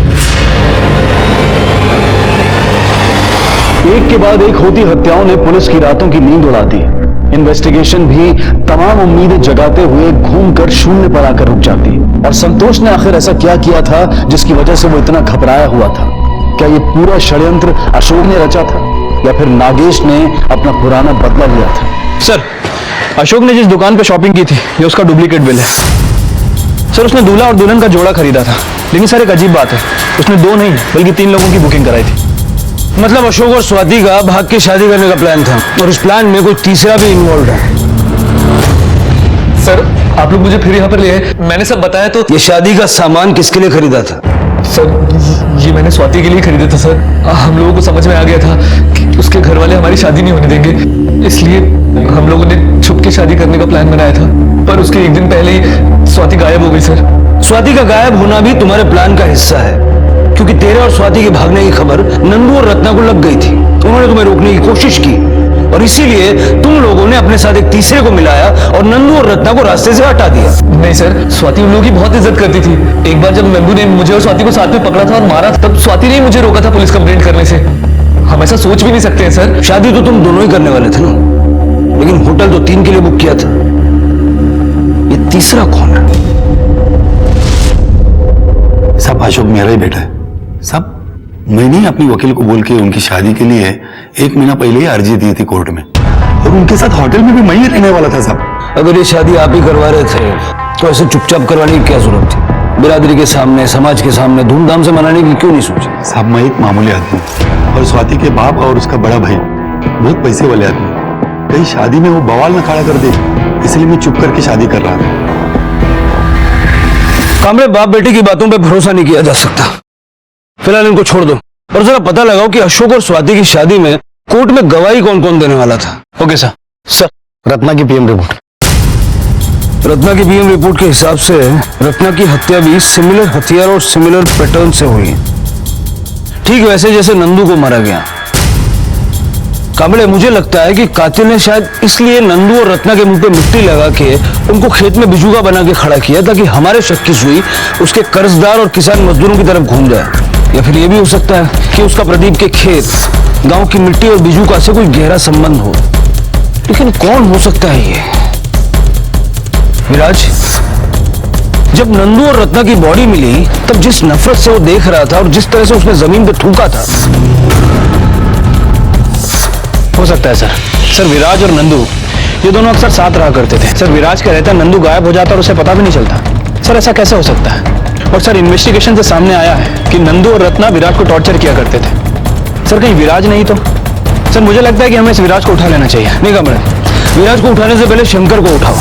एक के बाद एक होती हत्याओं ने पुलिस की रातों की नींद उड़ा दी। इन्वेस्टिगेशन भी तमाम उम्मीदें जगाते हुए घूमकर शून्य पर आकर रुक जाती। और संतोष ने आखिर ऐसा क्या किया था जिसकी वजह से वो इतना घबराया हुआ था? क्या ये पूरा षड्यंत्र अशोक ने रचा था या फिर नागेश ने अपना पुराना बदला लिया था? सर, अशोक ने जिस दुकान पे शॉपिंग की थी ये उसका डुप्लीकेट बिल है। सर, उसने दूल्हा और दुल्हन का जोड़ा खरीदा था, लेकिन सर एक अजीब बात है, उसने 2 नहीं बल्कि 3 लोगों की बुकिंग कराई थी। मतलब अशोक और स्वाति का भाग के शादी करने का प्लान था और उस प्लान में कोई तीसरा भी इन्वॉल्व है। सर, आप लोग मुझे फिर यहाँ पर ले आए, मैंने सब बताया तो। ये शादी का सामान किसके लिए खरीदा था? सर, ये मैंने स्वाति के लिए खरीदा था सर। हम लोगों को समझ में आ गया था कि उसके घर वाले हमारी शादी नहीं होने देंगे, इसलिए हम लोगों ने छुप के शादी करने का प्लान बनाया था। पर उसके 1 दिन पहले ही स्वाति गायब हो गई सर। स्वाति का गायब होना भी तुम्हारे प्लान का हिस्सा है, क्योंकि तेरे और स्वाति के भागने की खबर नंदू और रत्ना को लग गई थी। उन्होंने तुम्हें रोकने की कोशिश की और इसीलिए तुम लोगों ने अपने साथ एक तीसरे को मिलाया और नंदू और रत्ना को रास्ते से हटा दिया। नहीं सर, स्वाति उन लोगों की बहुत इज्जत करती थी। एक बार जब नंदू ने मुझे और स्वाति को साथ में पकड़ा था और मारा, तब स्वाति ने मुझे रोका था पुलिस कंप्लेंट करने से। हम ऐसा सोच भी नहीं सकते हैं सर। शादी तो तुम दोनों ही करने वाले थे ना, लेकिन होटल तो 3 के लिए बुक किया था। ये तीसरा कौन है? सब अशोक मेरा ही बेटा है। सब मैंने अपनी वकील को बोल के उनकी शादी के लिए 1 महीना पहले ही अर्जी दी थी कोर्ट में, और उनके साथ होटल में भी मैं ही रहने वाला था। सब अगर ये शादी आप ही करवा रहे थे तो ऐसे चुपचाप करवाने की क्या जरूरत थी? बिरादरी के सामने, समाज के सामने धूमधाम से मनाने की क्यों नहीं सोची? साहब, मैं एक मामूली आदमी हूं और स्वाति के बाप और उसका बड़ा भाई बहुत पैसे वाले आदमी। कहीं शादी में वो बवाल न खड़ा कर दे, इसलिए मैं चुप करके शादी कर रहा था। कामरे, बाप बेटे की बातों पे भरोसा नहीं किया जा सकता। फिलहाल इनको छोड़ दो और जरा पता लगाओ कि अशोक और स्वाति की शादी में कोर्ट में गवाही कौन कौन देने वाला था। Okay sir. सर, रत्ना की पीएम रिपोर्ट। रत्ना की पीएम रिपोर्ट के हिसाब से रत्ना की हत्या भी सिमिलर हथियार और सिमिलर पैटर्न से हुई, ठीक वैसे जैसे नंदू को मारा गया। कामड़े, मुझे लगता है कि कातिल ने शायद इसलिए नंदू और रत्ना के मुंह पे मिट्टी लगा के उनको खेत में बिजुगा बना के खड़ा किया ताकि हमारे शक की सुई उसके कर्जदार और किसान मजदूरों की तरफ घूम जाए। या फिर यह भी हो सकता है कि उसका प्रदीप के खेत, गांव की मिट्टी और बिजुगा से कोई गहरा संबंध हो। लेकिन कौन हो सकता है ये? विराज, जब नंदू और रत्ना की बॉडी मिली तब जिस नफरत से वो देख रहा था और जिस तरह से उसने जमीन पे थूका था। हो सकता है सर। सर, विराज और नंदू ये दोनों अक्सर साथ रहा करते थे। सर, विराज का रहता नंदू गायब हो जाता और उसे पता भी नहीं चलता। सर, ऐसा कैसे हो सकता है? और सर, इन्वेस्टिगेशन से सामने आया है कि नंदू और रत्ना विराज को टॉर्चर किया करते थे। सर, कहीं विराज नहीं तो? सर, मुझे लगता है कि हमें इस विराज को उठा लेना चाहिए। नहीं कामड़े, विराज को उठाने से पहले शंकर को उठाओ।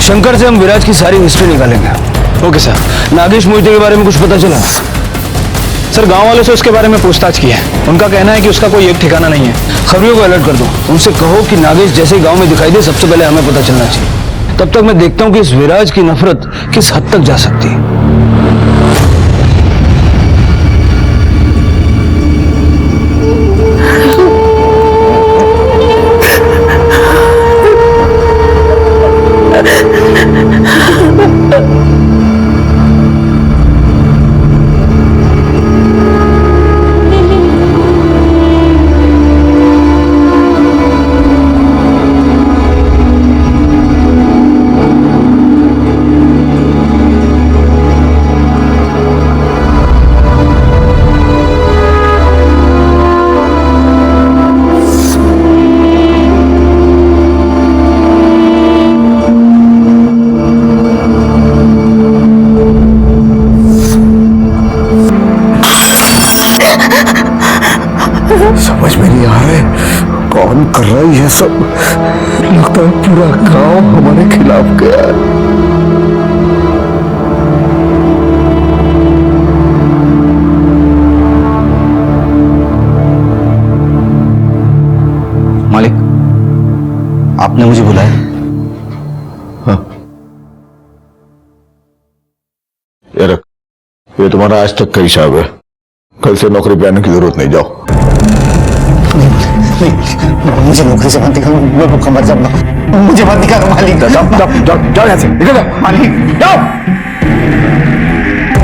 शंकर से हम विराज की सारी हिस्ट्री निकालेंगे। Okay sir. नागेश मोहिते के बारे में कुछ पता चला? सर, गांव वालों से उसके बारे में पूछताछ की है। उनका कहना है कि उसका कोई एक ठिकाना नहीं है। खबरियों को अलर्ट कर दो, उनसे कहो कि नागेश जैसे गांव में दिखाई दे सबसे पहले हमें पता चलना चाहिए। तब तक मैं देखता हूं कि इस विराज की नफरत किस हद तक जा सकती है। समझ में नहीं आ रहा है कौन कर रहा है ये सब। लगता है पूरा गांव हमारे खिलाफ गया है। आपने मुझे बुलाया? हाँ। ये रख, ये तुम्हारा आज तक का हिसाब है। कल से नौकरी पे आने की जरूरत नहीं, जाओ। नहीं, मुझे नौकरी से मत निकालो, मैं भूखा मर जाऊंगा। मुझे मत निकालो मालिक। जाओ जाओ जाओ जाओ यहाँ से, निकल जाओ मालिक, जाओ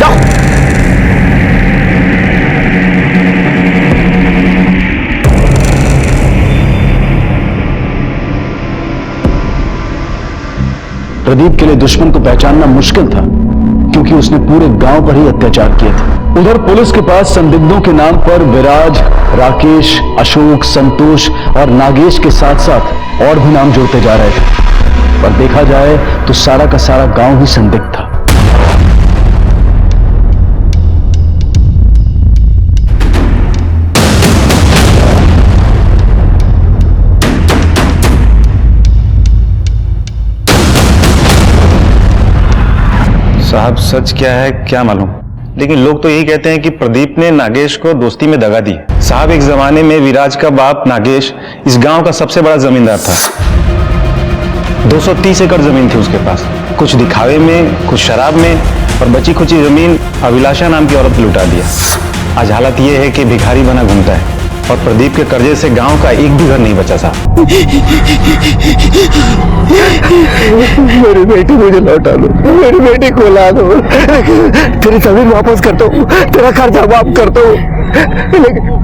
जाओ। प्रदीप के लिए दुश्मन को पहचानना मुश्किल था, क्योंकि उसने पूरे गांव पर ही अत्याचार किए थे। उधर पुलिस के पास संदिग्धों के नाम पर विराज, राकेश, अशोक, संतोष और नागेश के साथ साथ और भी नाम जुड़ते जा रहे थे। पर देखा जाए तो सारा का सारा गांव ही संदिग्ध था। साहब सच क्या है क्या मालूम, लेकिन लोग तो यही कहते हैं कि प्रदीप ने नागेश को दोस्ती में दगा दी। साहब एक जमाने में विराज का बाप नागेश इस गांव का सबसे बड़ा जमींदार था। 230 एकड़ जमीन थी उसके पास, कुछ दिखावे में, कुछ शराब में, और बची खुची जमीन अभिलाषा नाम की औरत ने लुटा दिया। आज हालत यह है कि भिखारी बना घूमता है, और प्रदीप के कर्जे से गांव का एक भी घर नहीं बचा साहब। मेरी बेटी मुझे लौटा दो, मेरी बेटी को ला दो, तेरी जमीन वापस करता हूँ, तेरा खर्चा माफ करता हूँ,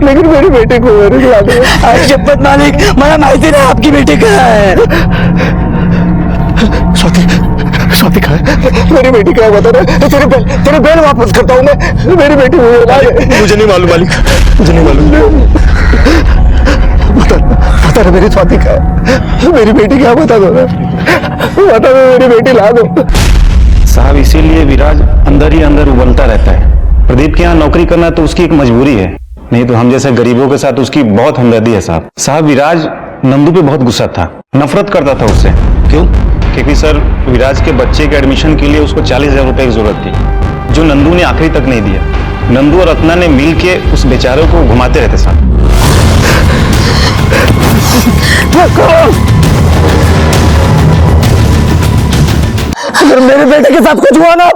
लेकिन मेरी बेटी को मेरे ला दो। आज शपथ मालिक, मला माहिती नहीं आपकी बेटी कहाँ है। स्वाति कहाँ है? मेरी बेटी कहाँ बता रहे? तेरे बैल वापस करता हूँ मैं, मेरी बेटी मुझे ला दे। मुझे नहीं मालूम मालिक, मुझे नहीं मालूम। बता रहे मेरी स्वाति कहाँ है? मेरी बेटी क्या, बता दो ना, बता दो, मेरी बेटी ला दो। साहब इसीलिए विराज अंदर ही अंदर उबलता रहता है। प्रदीप के यहाँ नौकरी करना तो उसकी एक मजबूरी है, नहीं तो हम जैसे गरीबों के साथ उसकी बहुत हमदर्दी है साहब। साहब विराज नंदू पे बहुत गुस्सा था, नफरत करता था उससे। क्यों? क्योंकि सर विराज के बच्चे के एडमिशन के लिए उसको 40,000 रुपए की जरूरत थी, जो नंदू ने आखिरी तक नहीं दिया। नंदू और रत्ना ने मिल के उस बेचारे को घुमाते रहते साहब। अगर मेरे बेटे के साथ कुछ हुआ ना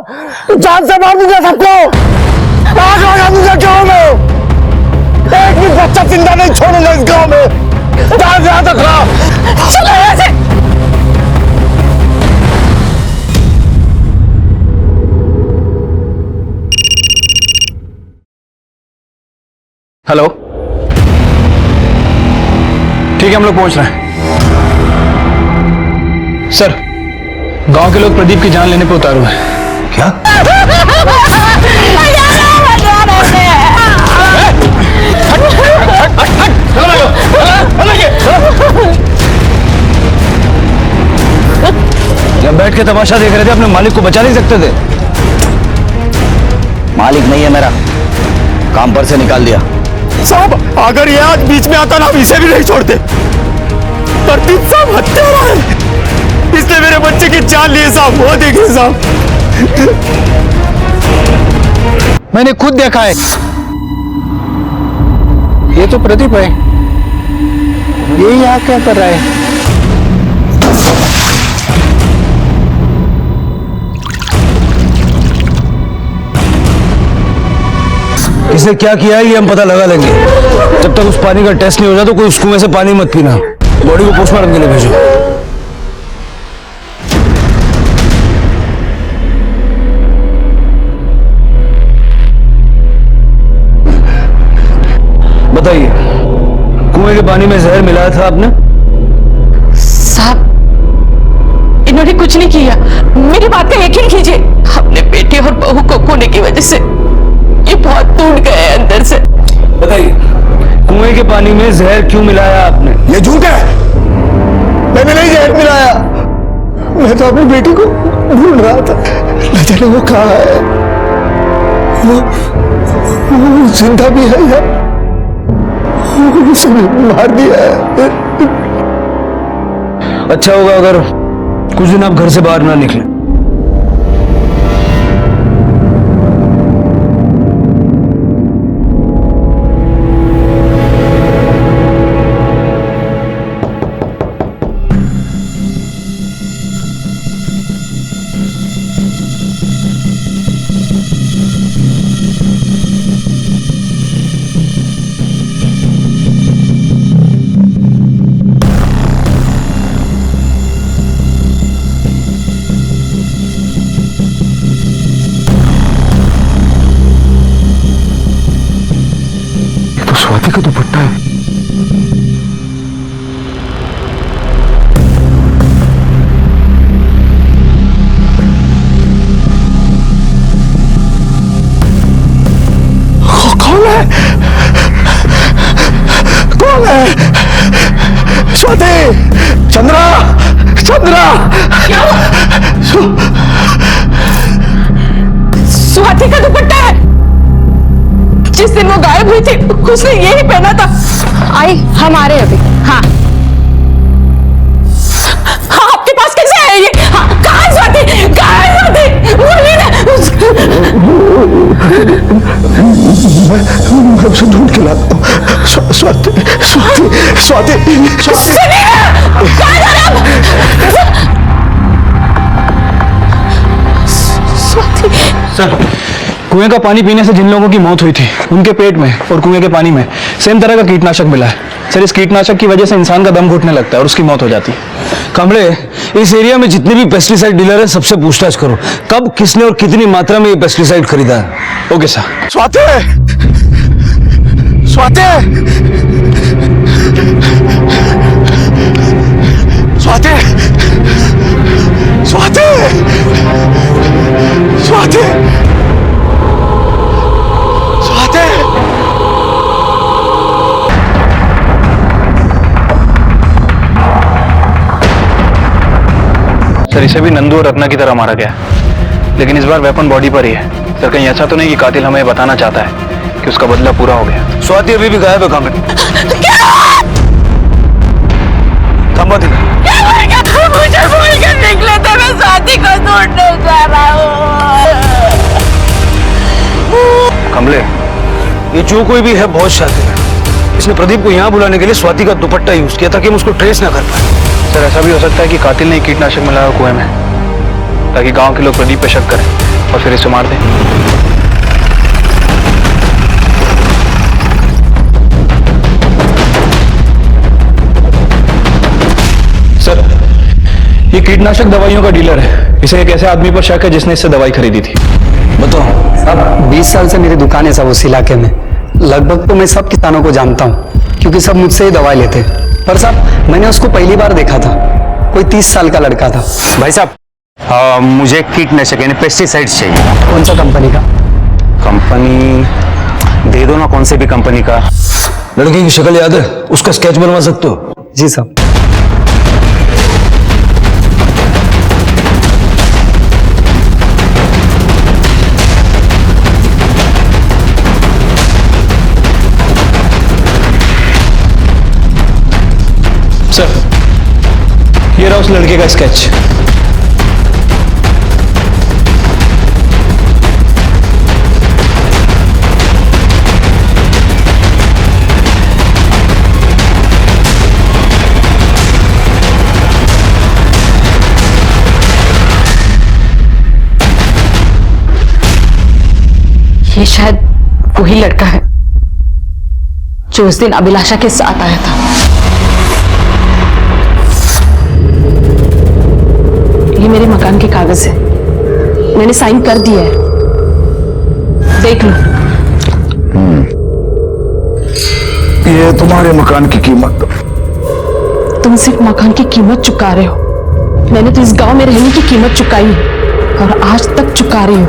तो जान से मार दूंगा सबको, आग लगा दूंगा गाँव में। एक भी बच्चा जिंदा नहीं छोड़ूंगा इस गाँव में, ध्यान रखना। चलो यहाँ से। हेलो, ठीक है हम लोग पहुंच रहे हैं। सर गांव के लोग प्रदीप की जान लेने पे उतारू हैं। क्या? जब बैठ के तमाशा देख रहे थे, अपने मालिक को बचा नहीं सकते थे? मालिक नहीं है मेरा, काम पर से निकाल दिया। साहब अगर ये आज बीच में आता ना, हम इसे भी नहीं छोड़ते। प्रदीप साहब हत्यारा है, इसने मेरे बच्चे की जान ली साहब। वो देखिए साहब, मैंने खुद देखा है, ये तो प्रदीप है। ये यहाँ क्या कर रहा है? इसने क्या किया है ये हम पता लगा लेंगे। जब तक उस पानी का टेस्ट नहीं हो जाता, कोई उस कुएं से पानी मत पीना। बॉडी को पोस्टमार्टम के लिए भेजो। बताइए, कुएं के पानी में जहर मिलाया था आपने? साहब इन्होंने कुछ नहीं किया, मेरी बात का यकीन कीजिए। अपने बेटे और बहू को खोने की वजह से ये बहुत टूट गए हैं अंदर से। बताइए, कुएं के पानी में जहर क्यों मिलाया आपने? ये झूठ है, मैंने नहीं जहर मिलाया। मैं तो अपनी बेटी को ढूंढ रहा था, न जाने वो कहाँ है। वो जिंदा भी है या उसने मार दिया है। अच्छा होगा अगर कुछ दिन आप घर से बाहर ना निकले। का दुपट्टा है। कौन है? कौन है? स्वाति! चंद्रा! चंद्रा! स्वाति का दुपट्टा है। जिस दिन वो गायब हुई थी उसने यही पहना था। आई, हम आ रहे हैं अभी। हाँ हाँ, आपके पास कैसे है ये? हाँ, कहाँ है स्वाति? कहाँ है स्वाति? बोलिए ना। मैं उसे ढूंढ के लाता हूँ। स्वाति! स्वाति! स्वाति! सुनिए ना, कहाँ जा रहे हैं आप? स्वाति! सर, कुएं का पानी पीने से जिन लोगों की मौत हुई थी उनके पेट में और कुएं के पानी में सेम तरह का कीटनाशक मिला है। सर, इस कीटनाशक की वजह से इंसान का दम घुटने लगता है और उसकी मौत हो जाती है। कमले, इस एरिया में जितने भी पेस्टिसाइड डीलर है सबसे पूछताछ करो, कब, किसने और कितनी मात्रा में ये पेस्टिसाइड खरीदा है। Okay sir. Swati! Swati! Swati! Swati! Swati! Swati! Sir, इसे भी नंदू और रत्ना की तरह मारा गया, लेकिन इस बार वेपन बॉडी पर ही है। सर, कहीं ऐसा तो नहीं कि कातिल हमें बताना चाहता है कि उसका बदला पूरा हो गया। स्वाति अभी भी गायब है। कमले, मुझे भूल कर निकले थे, मैं स्वाति को ढूंढने जा रहा हूँ। कमले, ये जो कोई भी है बहुत शातिर है। इसने प्रदीप को यहाँ बुलाने के लिए स्वाति का दुपट्टा यूज किया ताकि हम उसको ट्रेस ना कर पाए। सर, ऐसा भी हो सकता है कि कातिल ने कीटनाशक मिलाया कुएं में ताकि गांव के लोग प्रदीप पे शक करें और फिर इसे मार दें। सर, ये कीटनाशक दवाइयों का डीलर है। इसे एक ऐसे आदमी पर शक है जिसने इससे दवाई खरीदी थी। बताओ। साहब, 20 साल से मेरी दुकान है सब उस इलाके में। लगभग तो मैं सब किसानों को जानता हूँ क्योंकि सब मुझसे ही दवाई लेते। पर साहब, मैंने उसको पहली बार देखा था। कोई 30 साल का लड़का था। भाई साहब, मुझे कीटनाशक यानी पेस्टिसाइड्स चाहिए। कौन सा कंपनी का? कंपनी दे दो ना, कौन से भी कंपनी का। लड़के की शक्ल याद है? उसका स्केच बनवा सकते हो? जी साहब। सर, ये रहा उस लड़के का स्केच। ये शायद वही लड़का है जो उस दिन अभिलाषा के साथ आया था। ये मेरे मकान के कागज है, मैंने साइन कर दिया है, देख लो। ये तुम्हारे मकान की कीमत। तुम सिर्फ मकान की कीमत चुका रहे हो, मैंने तो इस गांव में रहने की कीमत चुकाई है और आज तक चुका रही हूँ।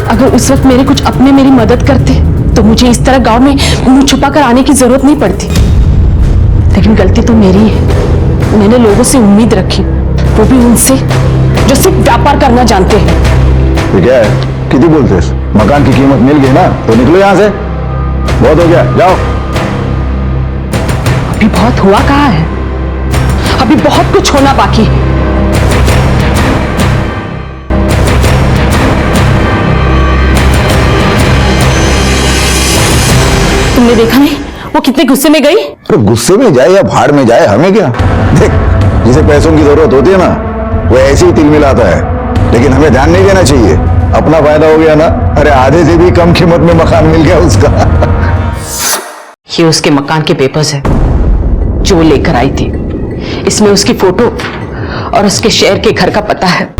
अगर उस वक्त मेरे कुछ अपने मेरी मदद करते तो मुझे इस तरह गांव में मुंह छुपा कर आने की जरूरत नहीं पड़ती। लेकिन गलती तो मेरी है, मैंने लोगों से उम्मीद रखी, वो भी उनसे जो सिर्फ व्यापार करना जानते हैं। क्या है, कितनी बोलते हैं? मकान की कीमत मिल गई ना तो निकलो यहां से, बहुत हो गया, जाओ। अभी बहुत हुआ कहाँ है, अभी बहुत कुछ होना बाकी है। तुमने देखा नहीं वो कितने गुस्से में गई? तो गुस्से में जाए या भाड़ में जाए, हमें क्या। देख, जिसे पैसों की जरूरत होती है ना वो ऐसे ही तिल मिलाता है, लेकिन हमें ध्यान नहीं देना चाहिए। अपना फायदा हो गया ना, अरे आधे से भी कम कीमत में मकान मिल गया उसका। ये उसके मकान के पेपर्स है जो वो लेकर आई थी। इसमें उसकी फोटो और उसके शहर के घर का पता है।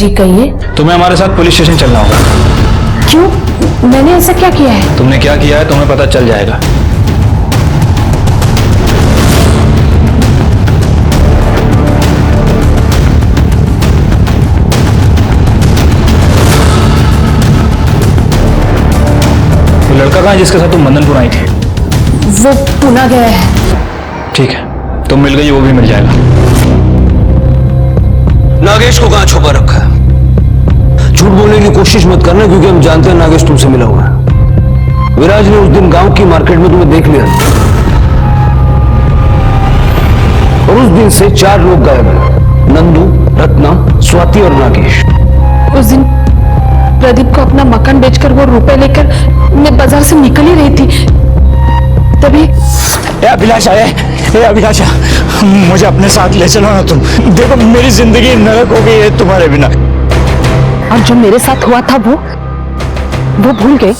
जी कहिए। तुम्हें हमारे साथ पुलिस स्टेशन चलना होगा। क्यों? मैंने ऐसा क्या किया है? तुमने क्या किया है तुम्हें पता चल जाएगा। वो लड़का कहाँ है जिसके साथ तुम मदनपुर आई थी? वो पुणे गया है। ठीक है, तुम मिल गई, वो भी मिल जाएगा। नागेश को कहां छुपा रखा है? झूठ बोलने की कोशिश मत करना, क्योंकि हम जानते हैं नागेश तुमसे मिला हुआ है। विराज ने उस दिन गांव की मार्केट में तुम्हें देख लिया और उस दिन से 4 लोग गायब हैं। नंदू, रत्ना, स्वाति और नागेश। उस दिन प्रदीप को अपना मकान बेचकर वो रुपए लेकर मैं बाजार से निकल ही रही थी, तभी अभिलाषा है, अभिलाषा मुझे अपने साथ ले चलो ना तुम। देखो मेरी जिंदगी नरक हो गई है तुम्हारे बिना। और जो मेरे साथ हुआ था वो भूल गए?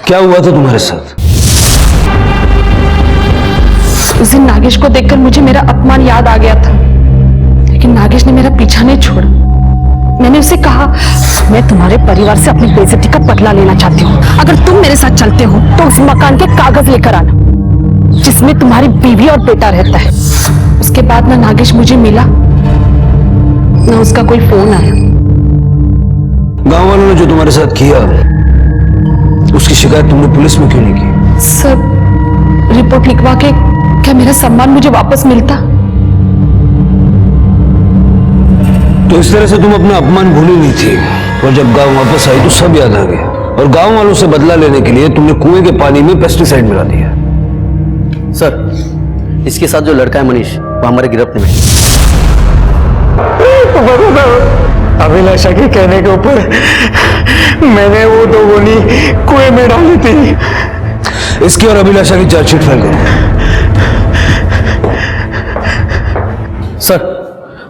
क्या हुआ था तुम्हारे साथ? उस दिन नागेश को देखकर मुझे मेरा अपमान याद आ गया था, लेकिन नागेश ने मेरा पीछा नहीं छोड़ा। मैंने उसे कहा, मैं तुम्हारे परिवार से अपनी बेइज्जती का बदला लेना चाहती हूँ। अगर तुम मेरे साथ चलते हो तो उस मकान के कागज लेकर आना जिसमें तुम्हारी बीवी और बेटा रहता है। उसके बाद ना नागेश मुझे मिला, ना उसका कोई फोन आया। गांव वालों ने जो तुम्हारे साथ किया उसकी शिकायत तुमने पुलिस में क्यों नहीं की? सब रिपोर्ट लिखवा के क्या मेरा सम्मान मुझे वापस मिलता? तो इस तरह से तुम अपना अपमान भूली नहीं थी, और जब गांव वापस आई तो सब याद आ गया, और गांव वालों से बदला लेने के लिए तुमने कुएं के पानी में पेस्टिसाइड मिला दिया। सर, इसके साथ जो लड़का है मनीष, वो हमारे गिरफ्त में है। अभिलाषा के कहने के ऊपर मैंने वो 2 गोली कुएं में डाली थी। इसकी और अभिलाषा की चार्जशीट फाइल करो। सर,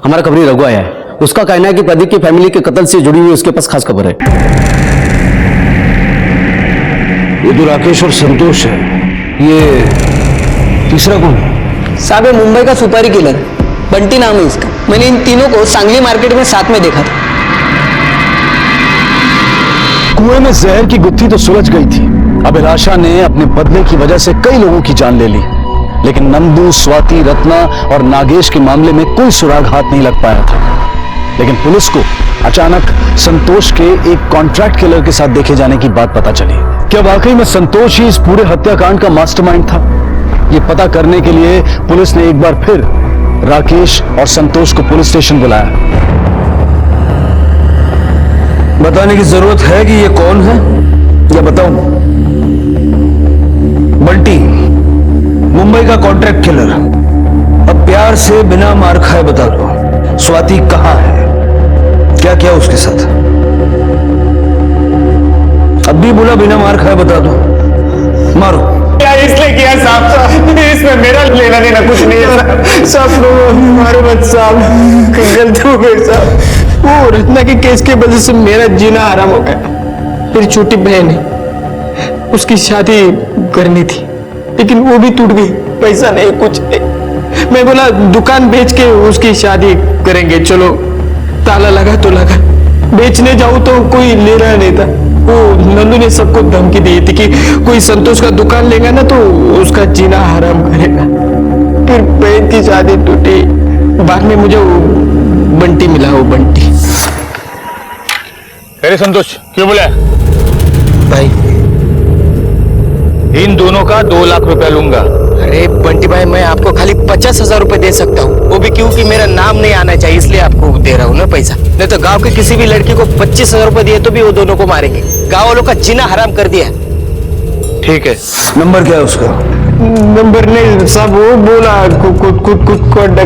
हमारा खबरी रघु आया है। उसका कहना है कि प्रदीप की फैमिली के कत्ल से जुड़ी हुई उसके पास खास खबर है। ये तो राकेश और संतोष है, ये तीसरा कौन है? साहब ये मुंबई का सुपारी किलर बंटी नाम है इसका। मैंने इन तीनों को सांगली मार्केट में साथ में देखा था। कुएं में जहर की गुत्थी तो सुलझ गई थी। अभिलाषा ने अपने बदले की वजह से कई लोगों की जान ले ली, लेकिन नंदू, स्वाति, रत्ना और नागेश के मामले में कोई सुराग हाथ नहीं लग पाया था। लेकिन पुलिस को अचानक संतोष के एक कॉन्ट्रैक्ट किलर के साथ देखे जाने की बात पता चली। क्या वाकई में संतोष ही इस पूरे हत्याकांड का मास्टरमाइंड था? ये पता करने के लिए पुलिस ने एक बार फिर राकेश और संतोष को पुलिस स्टेशन बुलाया। बताने की जरूरत है कि ये कौन है, या बताऊं? बंटी, मुंबई का कॉन्ट्रैक्ट किलर। अब प्यार से बिना मार खाए बता दो, स्वाति कहां है? क्या किया उसके साथ? अब भी बोला बिना मार खाए बता दो, मारो। क्या इसलिए किया साहब? इसमें मेरा लेना देना कुछ नहीं है। सब लोग हमारे बच्चे साहब गलती हो गई साहब। वो रत्ना के केस की वजह से मेरा जीना हराम हो गया। मेरी छोटी बहन है, उसकी शादी करनी थी, लेकिन वो भी टूट गई। पैसा नहीं, कुछ नहीं। मैं बोला दुकान बेच के उसकी शादी करेंगे, चलो। ताला लगा तो लगा, बेचने जाऊं तो कोई ले रहा नहीं था। वो नंदू ने सबको धमकी दी थी कि कोई संतोष का दुकान लेगा ना तो उसका जीना हराम करेगा। फिर बहन की शादी टूटी। बाद में मुझे वो बंटी मिला, वो बंटी। अरे संतोष, क्यों बोला? भाई, इन दोनों का 2 लाख रुपया लूंगा। अरे बंटी भाई, मैं आपको खाली 50,000 रुपए दे सकता हूँ, वो भी क्योंकि मेरा नाम नहीं आना चाहिए, इसलिए आपको दे रहा हूँ ना पैसा। नहीं तो गांव के किसी भी लड़की को 25,000 रुपए दिए तो भी वो दोनों को मारेंगे। गांव वालों का जीना हराम कर दिया। ठीक है, नंबर क्या है उसका? नंबर नहीं साहब, वो बोला कुछ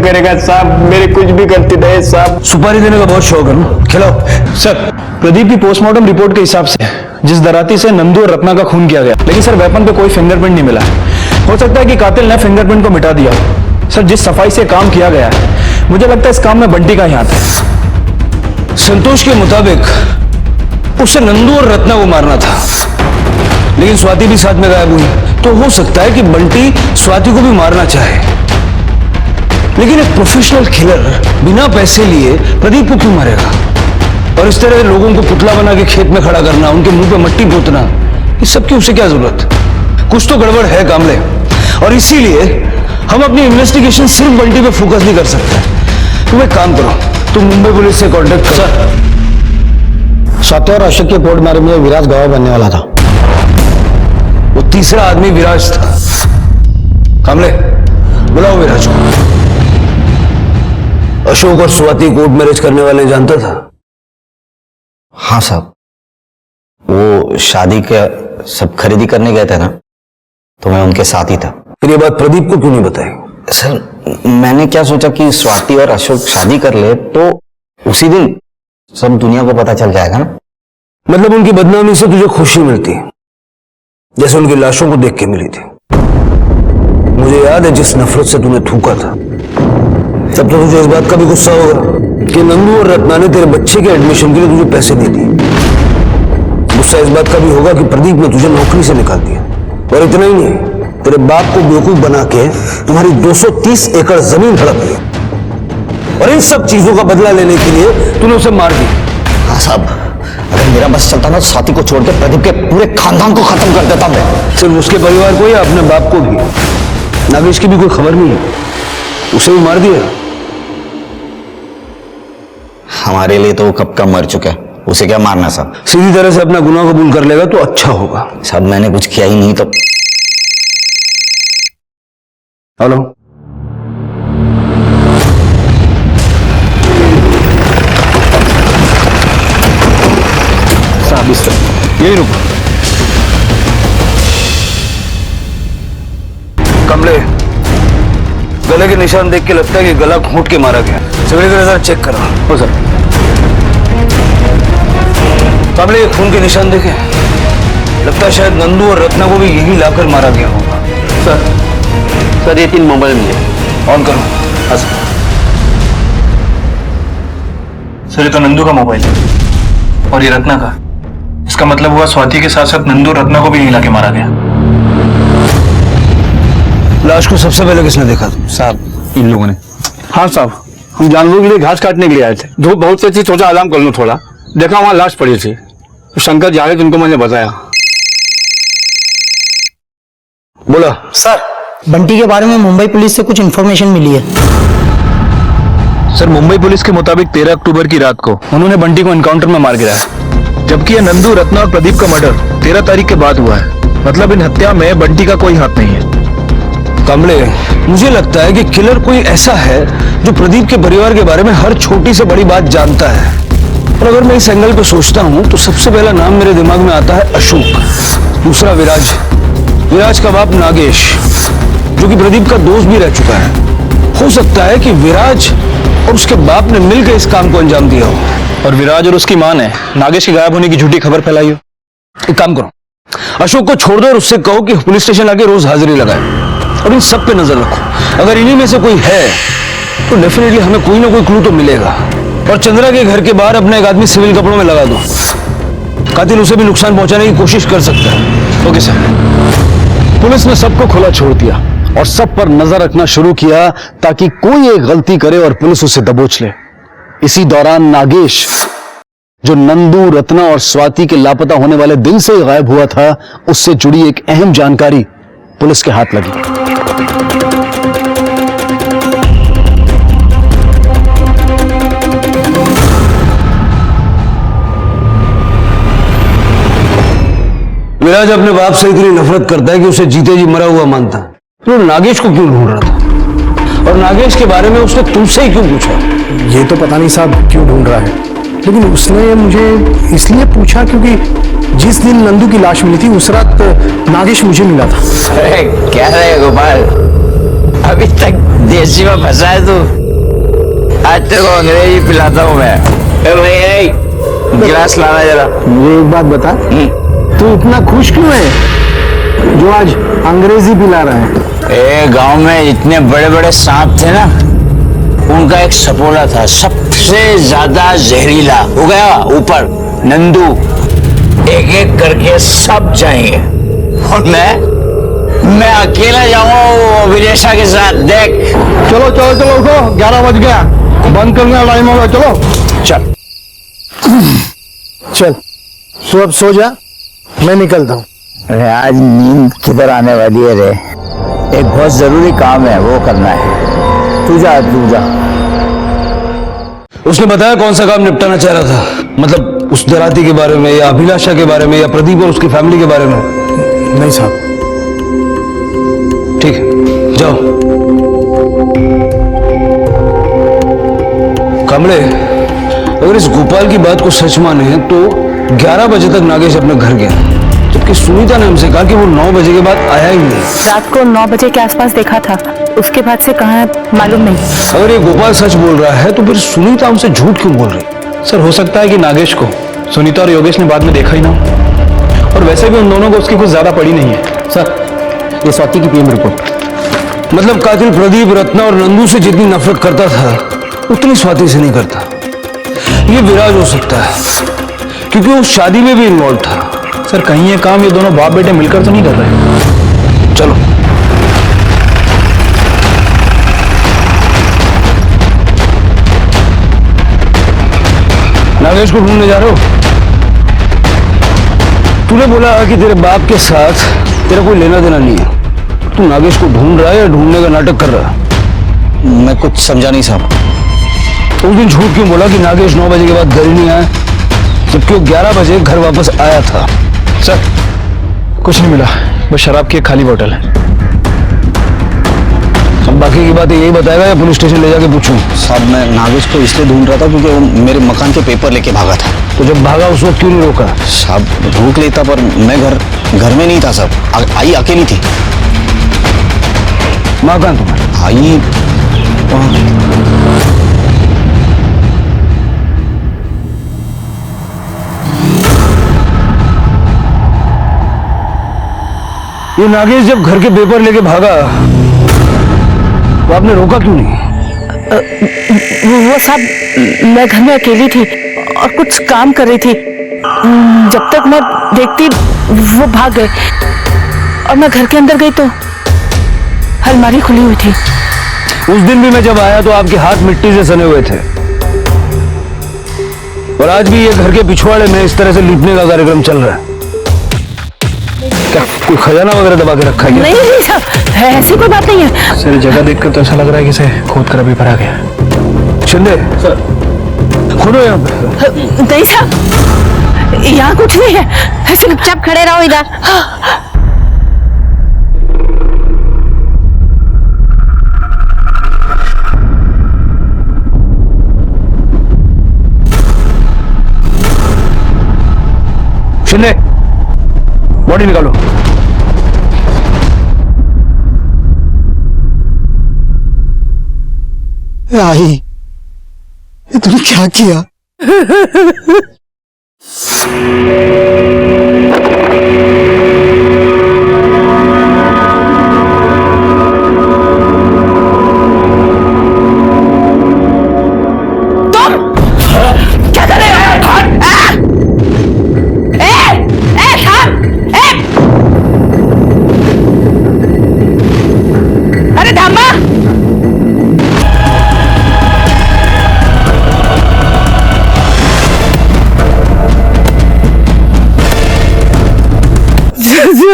करेगा साहब, मेरे कुछ भी गलती नहीं साहब। सुपारी देने का बहुत शौक है ना, खिलाओ। सर, प्रदीप की पोस्टमार्टम रिपोर्ट के हिसाब से जिस दराती से नंदू और रत्ना का खून किया गया, लेकिन सर वेपन पे कोई फिंगरप्रिंट नहीं मिला है। हो सकता है कि कातिल ने फिंगरप्रिंट को मिटा दिया हो। सर, जिस सफाई से काम किया गया है, मुझे लगता है इस काम में बंटी का ही हाथ है। संतोष के मुताबिक उसे नंदू और रत्ना को मारना था, लेकिन स्वाति भी साथ में गायब हुई, तो हो सकता है कि बंटी स्वाति को भी मारना चाहे। लेकिन एक प्रोफेशनल किलर बिना पैसे लिए प्रदीप को क्यों मारेगा? और इस तरह लोगों को पुतला बना के खेत में खड़ा करना, उनके मुंह पे मट्टी पोतना, इस सब की उसे क्या जरूरत? कुछ तो गड़बड़ है कामले, और इसीलिए हम अपनी इन्वेस्टिगेशन सिर्फ बंटी पे फोकस नहीं कर सकते। तुम एक काम करो, तुम मुंबई पुलिस से कांटेक्ट करो। सत्य और अशोक के कोर्ट मैरिज में विराज गवाह बनने वाला था। वो तीसरा आदमी विराज था। कामले, बुलाओ विराज को। अशोक और स्वाति कोर्ट मैरिज करने वाले जानता था? हाँ साहब, वो शादी का सब खरीदी करने गए थे ना, तो मैं उनके साथ ही था। फिर ये बात प्रदीप को क्यों नहीं बताई? सर, मैंने क्या सोचा कि स्वाति और अशोक शादी कर ले तो उसी दिन सब दुनिया को पता चल जाएगा ना। मतलब उनकी बदनामी से तुझे खुशी मिलती है, जैसे उनकी लाशों को देख के मिली थी। मुझे याद है जिस नफरत से तूने थूका था, तब तो तुझे इस बात का भी गुस्सा होगा कि नंदू और रत्ना ने तेरे बच्चे के एडमिशन के लिए तुझे पैसे नहीं दिए। गुस्सा इस बात का भी होगा कि प्रदीप ने तुझे नौकरी से निकाल दिया। और इतना ही नहीं, तेरे बाप को बेवकूफ बना के तुम्हारी 230 एकड़ जमीन हड़प ली, और इन सब चीजों का बदला लेने के लिए तूने उसे मार दिया। हाँ साहब, अगर मेरा बस चलता ना तो स्वाति को छोड़ के प्रदीप के पूरे खानदान को खत्म कर देता मैं। सिर्फ उसके परिवार को या अपने बाप को भी? नागेश की भी कोई खबर नहीं है, उसे भी मार दिया। हमारे लिए तो वो कब का मर चुका है, उसे क्या मारना साहब? सीधी तरह से अपना गुनाह कबूल कर लेगा तो अच्छा होगा। साहब, मैंने कुछ किया ही नहीं तो। हेलो, साहब इस तरह यही रुको। कमले, गले के निशान देख के लगता है कि गला घोंट के मारा गया। सगळे जरा चेक करो। हो सर। कमले, ये खून के निशान देखे, लगता है शायद नंदू और रत्ना को भी यही लाकर मारा गया होगा। सर ये 3 मोबाइल मिले। ऑन करो। हाँ सर, ये तो नंदू का मोबाइल है और ये रत्ना का। इसका मतलब हुआ स्वाति के साथ साथ नंदू रत्ना को भी यहीं लाके मारा गया। लाश को सबसे पहले किसने देखा? साहब, इन लोगों ने। हाँ साहब, हम जानवरों के लिए घास काटने के लिए आए थे। धूप बहुत से थी, सोचा आराम कर लूं थोड़ा। देखा वहां लाश पड़ी थी, शंकर जावेद उनको मैंने बताया। बोला। सर, बंटी के बारे में मुंबई पुलिस से कुछ इन्फॉर्मेशन मिली है। सर, मुंबई पुलिस के मुताबिक 13 अक्टूबर की रात को उन्होंने बंटी को एनकाउंटर में मार गिराया, जबकि यह नंदू, रत्ना और प्रदीप का मर्डर 13 तारीख के बाद हुआ है। मतलब इन हत्या में बंटी का कोई हाथ नहीं है। कमले, मुझे लगता है कि किलर कोई ऐसा है जो प्रदीप के परिवार के बारे में हर छोटी से बड़ी बात जानता है। और अगर मैं इस एंगल पे सोचता हूं तो सबसे पहला नाम मेरे दिमाग में आता है अशोक, दूसरा विराज, विराज का बाप नागेश, जो कि प्रदीप का दोस्त भी रह चुका है। हो सकता है कि विराज और उसके बाप ने मिलकर इस काम को अंजाम दिया हो, और विराज और उसकी मां ने नागेश के गायब होने की झूठी खबर फैलाई हो। एक काम करो, अशोक को छोड़ दो और उससे कहो कि पुलिस स्टेशन आके रोज हाजिरी लगाए और इन सब पे नजर रखो। अगर इन्हीं में से कोई है तो डेफिनेटली हमें कोई ना कोई क्लू तो मिलेगा। और चंद्रा के घर के बाहर अपना एक आदमी सिविल कपड़ों में लगा दो, कातिल उसे भी नुकसान पहुंचाने की कोशिश कर सकता है। Okay sir. पुलिस ने सबको खुला छोड़ दिया और सब पर नजर रखना शुरू किया ताकि कोई एक गलती करे और पुलिस उसे दबोच ले। इसी दौरान नागेश, जो नंदू, रत्ना और स्वाति के लापता होने वाले दिन से ही गायब हुआ था, उससे जुड़ी एक अहम जानकारी पुलिस के हाथ लगी। विराज अपने बाप से इतनी नफरत करता है कि उसे जीते जी मरा हुआ मानता है। तो नागेश को क्यों ढूंढ रहा था? और नागेश के बारे में उसने तुमसे ही क्यों पूछा? ये तो पता नहीं साहब क्यों ढूंढ रहा है, लेकिन उसने मुझे इसलिए पूछा क्योंकि जिस दिन नंदू की लाश मिली थी उस रात नागेश मुझे मिला था। अरे क्या रहे गोपाल, अभी तक देसी में फंसा है तू। आज तेरे को अंग्रेजी पिलाता हूँ मैं। गिलास लाना जरा। मुझे एक बात बता, तू इतना खुश क्यों है जो आज अंग्रेजी पिला रहा है? गांव में इतने बड़े बड़े सांप थे ना, उनका एक सपोला था सबसे ज्यादा जहरीला, हो गया ऊपर नंदू, एक एक करके सब जाएंगे और मैं अकेला जाऊंगा विदेशा के साथ। देख, चलो चलो चलो, उठो, 11 बज गया, बंद करने का टाइम होगा, चलो। चल। चल तू अब सो जा, मैं निकलता हूँ। अरे आज नींद किधर आने वाली है रे, एक बहुत जरूरी काम है वो करना है। तू जा तू जा। उसने बताया कौन सा काम निपटाना चाह रहा था? मतलब उस दराती के बारे में या अभिलाषा के बारे में या प्रदीप और उसकी फैमिली के बारे में? नहीं साहब। ठीक है, जाओ। कमले, अगर इस गोपाल की बात को सच माने तो 11 बजे तक नागेश अपने घर गया, जबकि सुनीता ने हमसे कहा कि वो 9 बजे के बाद आया ही नहीं। रात को 9 बजे के आसपास देखा था, उसके बाद से कहाँ है मालूम नहीं। अगर ये गोपाल सच बोल रहा है तो फिर सुनीता हमसे झूठ क्यों बोल रही? सर हो सकता है कि नागेश को सुनीता और योगेश ने बाद में देखा ही ना, और वैसे भी उन दोनों को उसकी कुछ ज्यादा पड़ी नहीं है। सर ये स्वाति की पीएम रिपोर्ट। मतलब कातिल प्रदीप रत्ना और नंदू से जितनी नफरत करता था उतनी स्वाति से नहीं करता। ये विराज हो सकता है क्योंकि वो शादी में भी इन्वॉल्व था। सर कहीं ये काम ये दोनों बाप बेटे मिलकर तो नहीं कर रहे? चलो। नागेश को ढूंढने जा रहे हो? तूने बोला कि तेरे बाप के साथ तेरा कोई लेना देना नहीं है। तू नागेश को ढूंढ रहा है या ढूंढने का नाटक कर रहा है? मैं कुछ समझा नहीं साहब। उस दिन झूठ क्यों बोला कि नागेश 9 बजे के बाद घर ही नहीं आया, जबकि वो 11 बजे घर वापस आया था? सर कुछ नहीं मिला, बस शराब की एक खाली बोतल है। अब बाकी की बातें यही बताएगा या पुलिस स्टेशन ले जाके पूछूं? साहब मैं नागेश को इसलिए ढूंढ रहा था क्योंकि वो मेरे मकान के पेपर लेके भागा था। तो जब भागा उस वक्त क्यों नहीं रोका? साहब रोक लेता पर मैं घर में नहीं था साहब। आई अकेली थी। माँ कहाँ तुम्हारी? आई ये नागेश जब घर के पेपर लेके भागा तो आपने रोका क्यों नहीं? वो साहब मैं घर में अकेली थी और कुछ काम कर रही थी। जब तक मैं देखती वो भाग गए और मैं घर के अंदर गई तो अलमारी खुली हुई थी। उस दिन भी मैं जब आया तो आपके हाथ मिट्टी से सने हुए थे, और आज भी ये घर के पिछवाड़े में इस तरह से लूटने का कार्यक्रम चल रहा है। क्या कोई खजाना वगैरह दबा के रखा है? नहीं साहब ऐसी कोई बात नहीं है। सर जगह देखकर तो ऐसा लग रहा है कि इसे खोद कर अभी भरा गया। शिंदे सर खोदो यहाँ पे। नहीं साहब यहाँ कुछ नहीं है। ऐसे चुपचाप खड़े रहो इधर। शिंदे बॉडी निकालो। आई ये तूने क्या किया?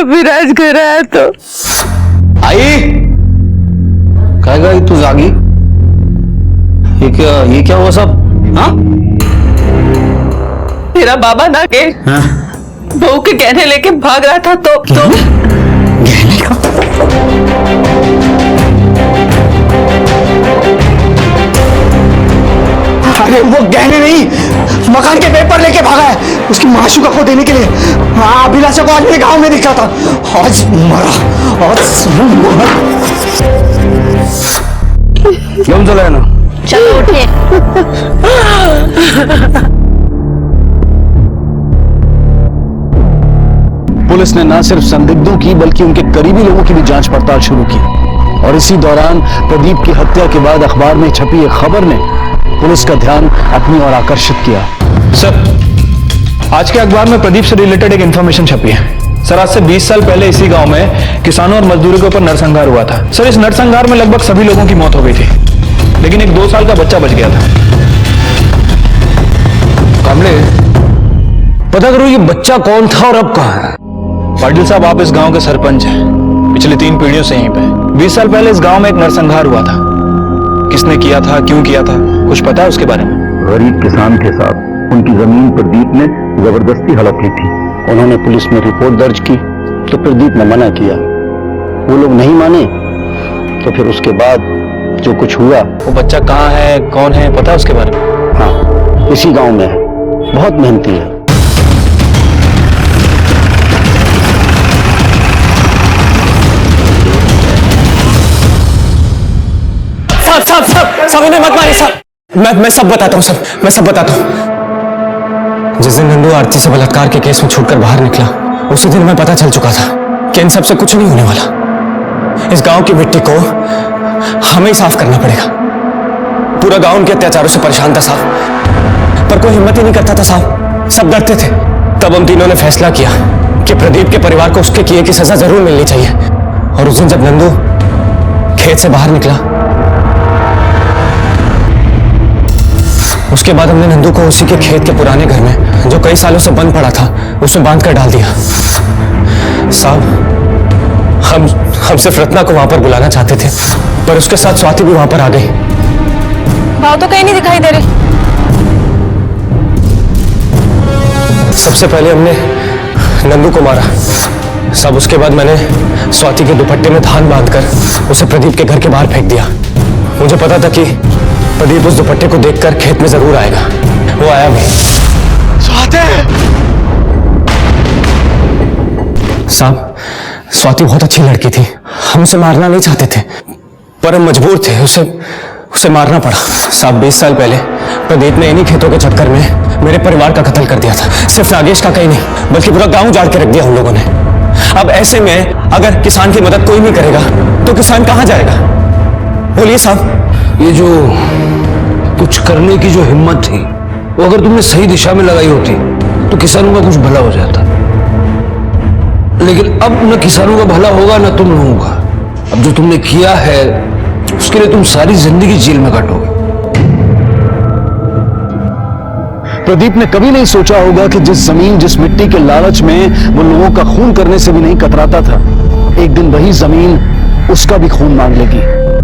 विराज कर रहा है तो आई क्या गई तू जागी? ये क्या हुआ सब? हाँ मेरा बाबा नागेश बहू के गहने लेके भाग रहा था तो गहने का? अरे वो गहने नहीं, मकान के पेपर लेके भागा है उसकी माशूका को देने के लिए। हाँ अभिलाषा को आज मेरे गांव में दिखा था। आज मरा, आज मरा। क्यों चला है ना? चलो उठिए। पुलिस ने न सिर्फ संदिग्धों की बल्कि उनके करीबी लोगों की भी जांच पड़ताल शुरू की, और इसी दौरान प्रदीप की हत्या के बाद अखबार में छपी एक खबर ने पुलिस का ध्यान अपनी ओर आकर्षित किया। सर आज के अखबार में प्रदीप से रिलेटेड एक इंफॉर्मेशन छपी है। सर आज से 20 साल पहले इसी गांव में किसानों और मजदूरों के ऊपर नरसंहार हुआ था। सर इस नरसंहार में लगभग सभी लोगों की मौत हो गई थी, लेकिन एक 2 साल का बच्चा बच गया था। कामले, पता करो ये बच्चा कौन था और अब कहाँ है। पाटिल साहब, आप इस गांव के सरपंच हैं, पिछले 3 पीढ़ियों से यहीं पे। 20 साल पहले इस गांव में एक नरसंहार हुआ था। किसने किया था, क्यों किया था, कुछ पता है उसके बारे में? गरीब किसान के साथ उनकी जमीन प्रदीप ने जबरदस्ती हड़प ली थी। उन्होंने पुलिस में रिपोर्ट दर्ज की तो प्रदीप ने मना किया। वो लोग नहीं माने तो फिर उसके बाद जो कुछ हुआ। वो बच्चा कहाँ है, कौन है, पता है उसके बारे में? हाँ, इसी गांव में है, बहुत मेहनती है। सब इन्हें मत मारिए साहब। मैं सब बताता हूँ सर, मैं सब बताता हूँ। जिस दिन नंदू आरती से बलात्कार के केस में छूटकर बाहर निकला, उसी दिन हमें पता चल चुका था कि इन सब से कुछ नहीं होने वाला। इस गांव की मिट्टी को हमें ही साफ करना पड़ेगा। पूरा गांव उनके अत्याचारों से परेशान था साहब, पर कोई हिम्मत ही नहीं करता था साहब, सब डरते थे। तब हम तीनों ने फैसला किया कि प्रदीप के परिवार को उसके किए की सजा जरूर मिलनी चाहिए। और उस दिन जब नंदू खेत से बाहर निकला, उसके बाद हमने नंदू को उसी के खेत के पुराने घर में, जो कई सालों से बंद पड़ा था, उसमें बांध कर डाल दिया। साहब, हम सिर्फ रत्ना को वहां पर बुलाना चाहते थे, पर उसके साथ स्वाति भी वहां पर आ गई। भाव तो कहीं नहीं दिखाई दे रहे। सबसे पहले हमने नंदू को मारा साहब, उसके बाद मैंने स्वाति के दुपट्टे में धान बांधकर उसे प्रदीप के घर के बाहर फेंक दिया। मुझे पता था कि प्रदीप उस दुपट्टे को देखकर खेत में जरूर आएगा। वो आया भी। साहब, स्वाति बहुत अच्छी लड़की थी, हम उसे मारना नहीं चाहते थे, पर हम मजबूर थे, उसे मारना पड़ा। साहब, 20 साल पहले प्रदीप ने इन्हीं खेतों के चक्कर में मेरे परिवार का कत्ल कर दिया था। सिर्फ नागेश का कहीं नहीं, बल्कि पूरा गांव उजाड़ के रख दिया हम लोगों ने। अब ऐसे में अगर किसान की मदद कोई नहीं करेगा तो किसान कहां जाएगा? बोलिए साहब। ये जो कुछ करने की जो हिम्मत थी, वो अगर तुमने सही दिशा में लगाई होती तो किसानों का कुछ भला हो जाता। लेकिन अब न किसानों का भला होगा न तुम लोगों का। अब जो तुमने किया है उसके लिए तुम सारी जिंदगी जेल में काटोगे। प्रदीप ने कभी नहीं सोचा होगा कि जिस जमीन, जिस मिट्टी के लालच में वो लोगों का खून करने से भी नहीं कतराता था, एक दिन वही जमीन उसका भी खून मांग लेगी।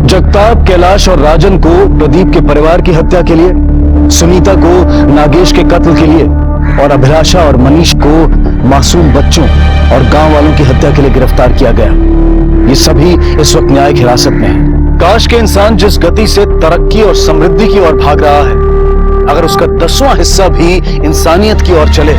जगताप, कैलाश और राजन को प्रदीप के परिवार की हत्या के लिए, सुनीता को नागेश के कत्ल के लिए और अभिलाषा और मनीष को मासूम बच्चों और गांव वालों की हत्या के लिए गिरफ्तार किया गया। ये सभी इस वक्त न्यायिक हिरासत में हैं। काश के इंसान जिस गति से तरक्की और समृद्धि की ओर भाग रहा है, अगर उसका 10वां हिस्सा भी इंसानियत की ओर चले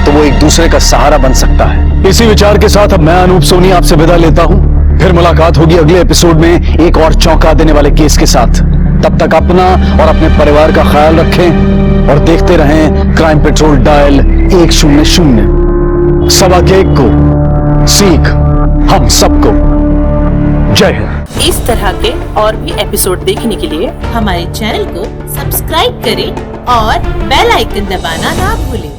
तो वो एक दूसरे का सहारा बन सकता है। इसी विचार के साथ अब मैं अनूप सोनी आपसे विदा लेता हूं। फिर मुलाकात होगी अगले एपिसोड में एक और चौंका देने वाले केस के साथ। तब तक अपना और अपने परिवार का ख्याल रखें और देखते रहें क्राइम पेट्रोल डायल 100। सवा के एक को सीख हम सबको। जय हिंद। इस तरह के और भी एपिसोड देखने के लिए हमारे चैनल को सब्सक्राइब करें और बेल आइकन दबाना ना भूलें।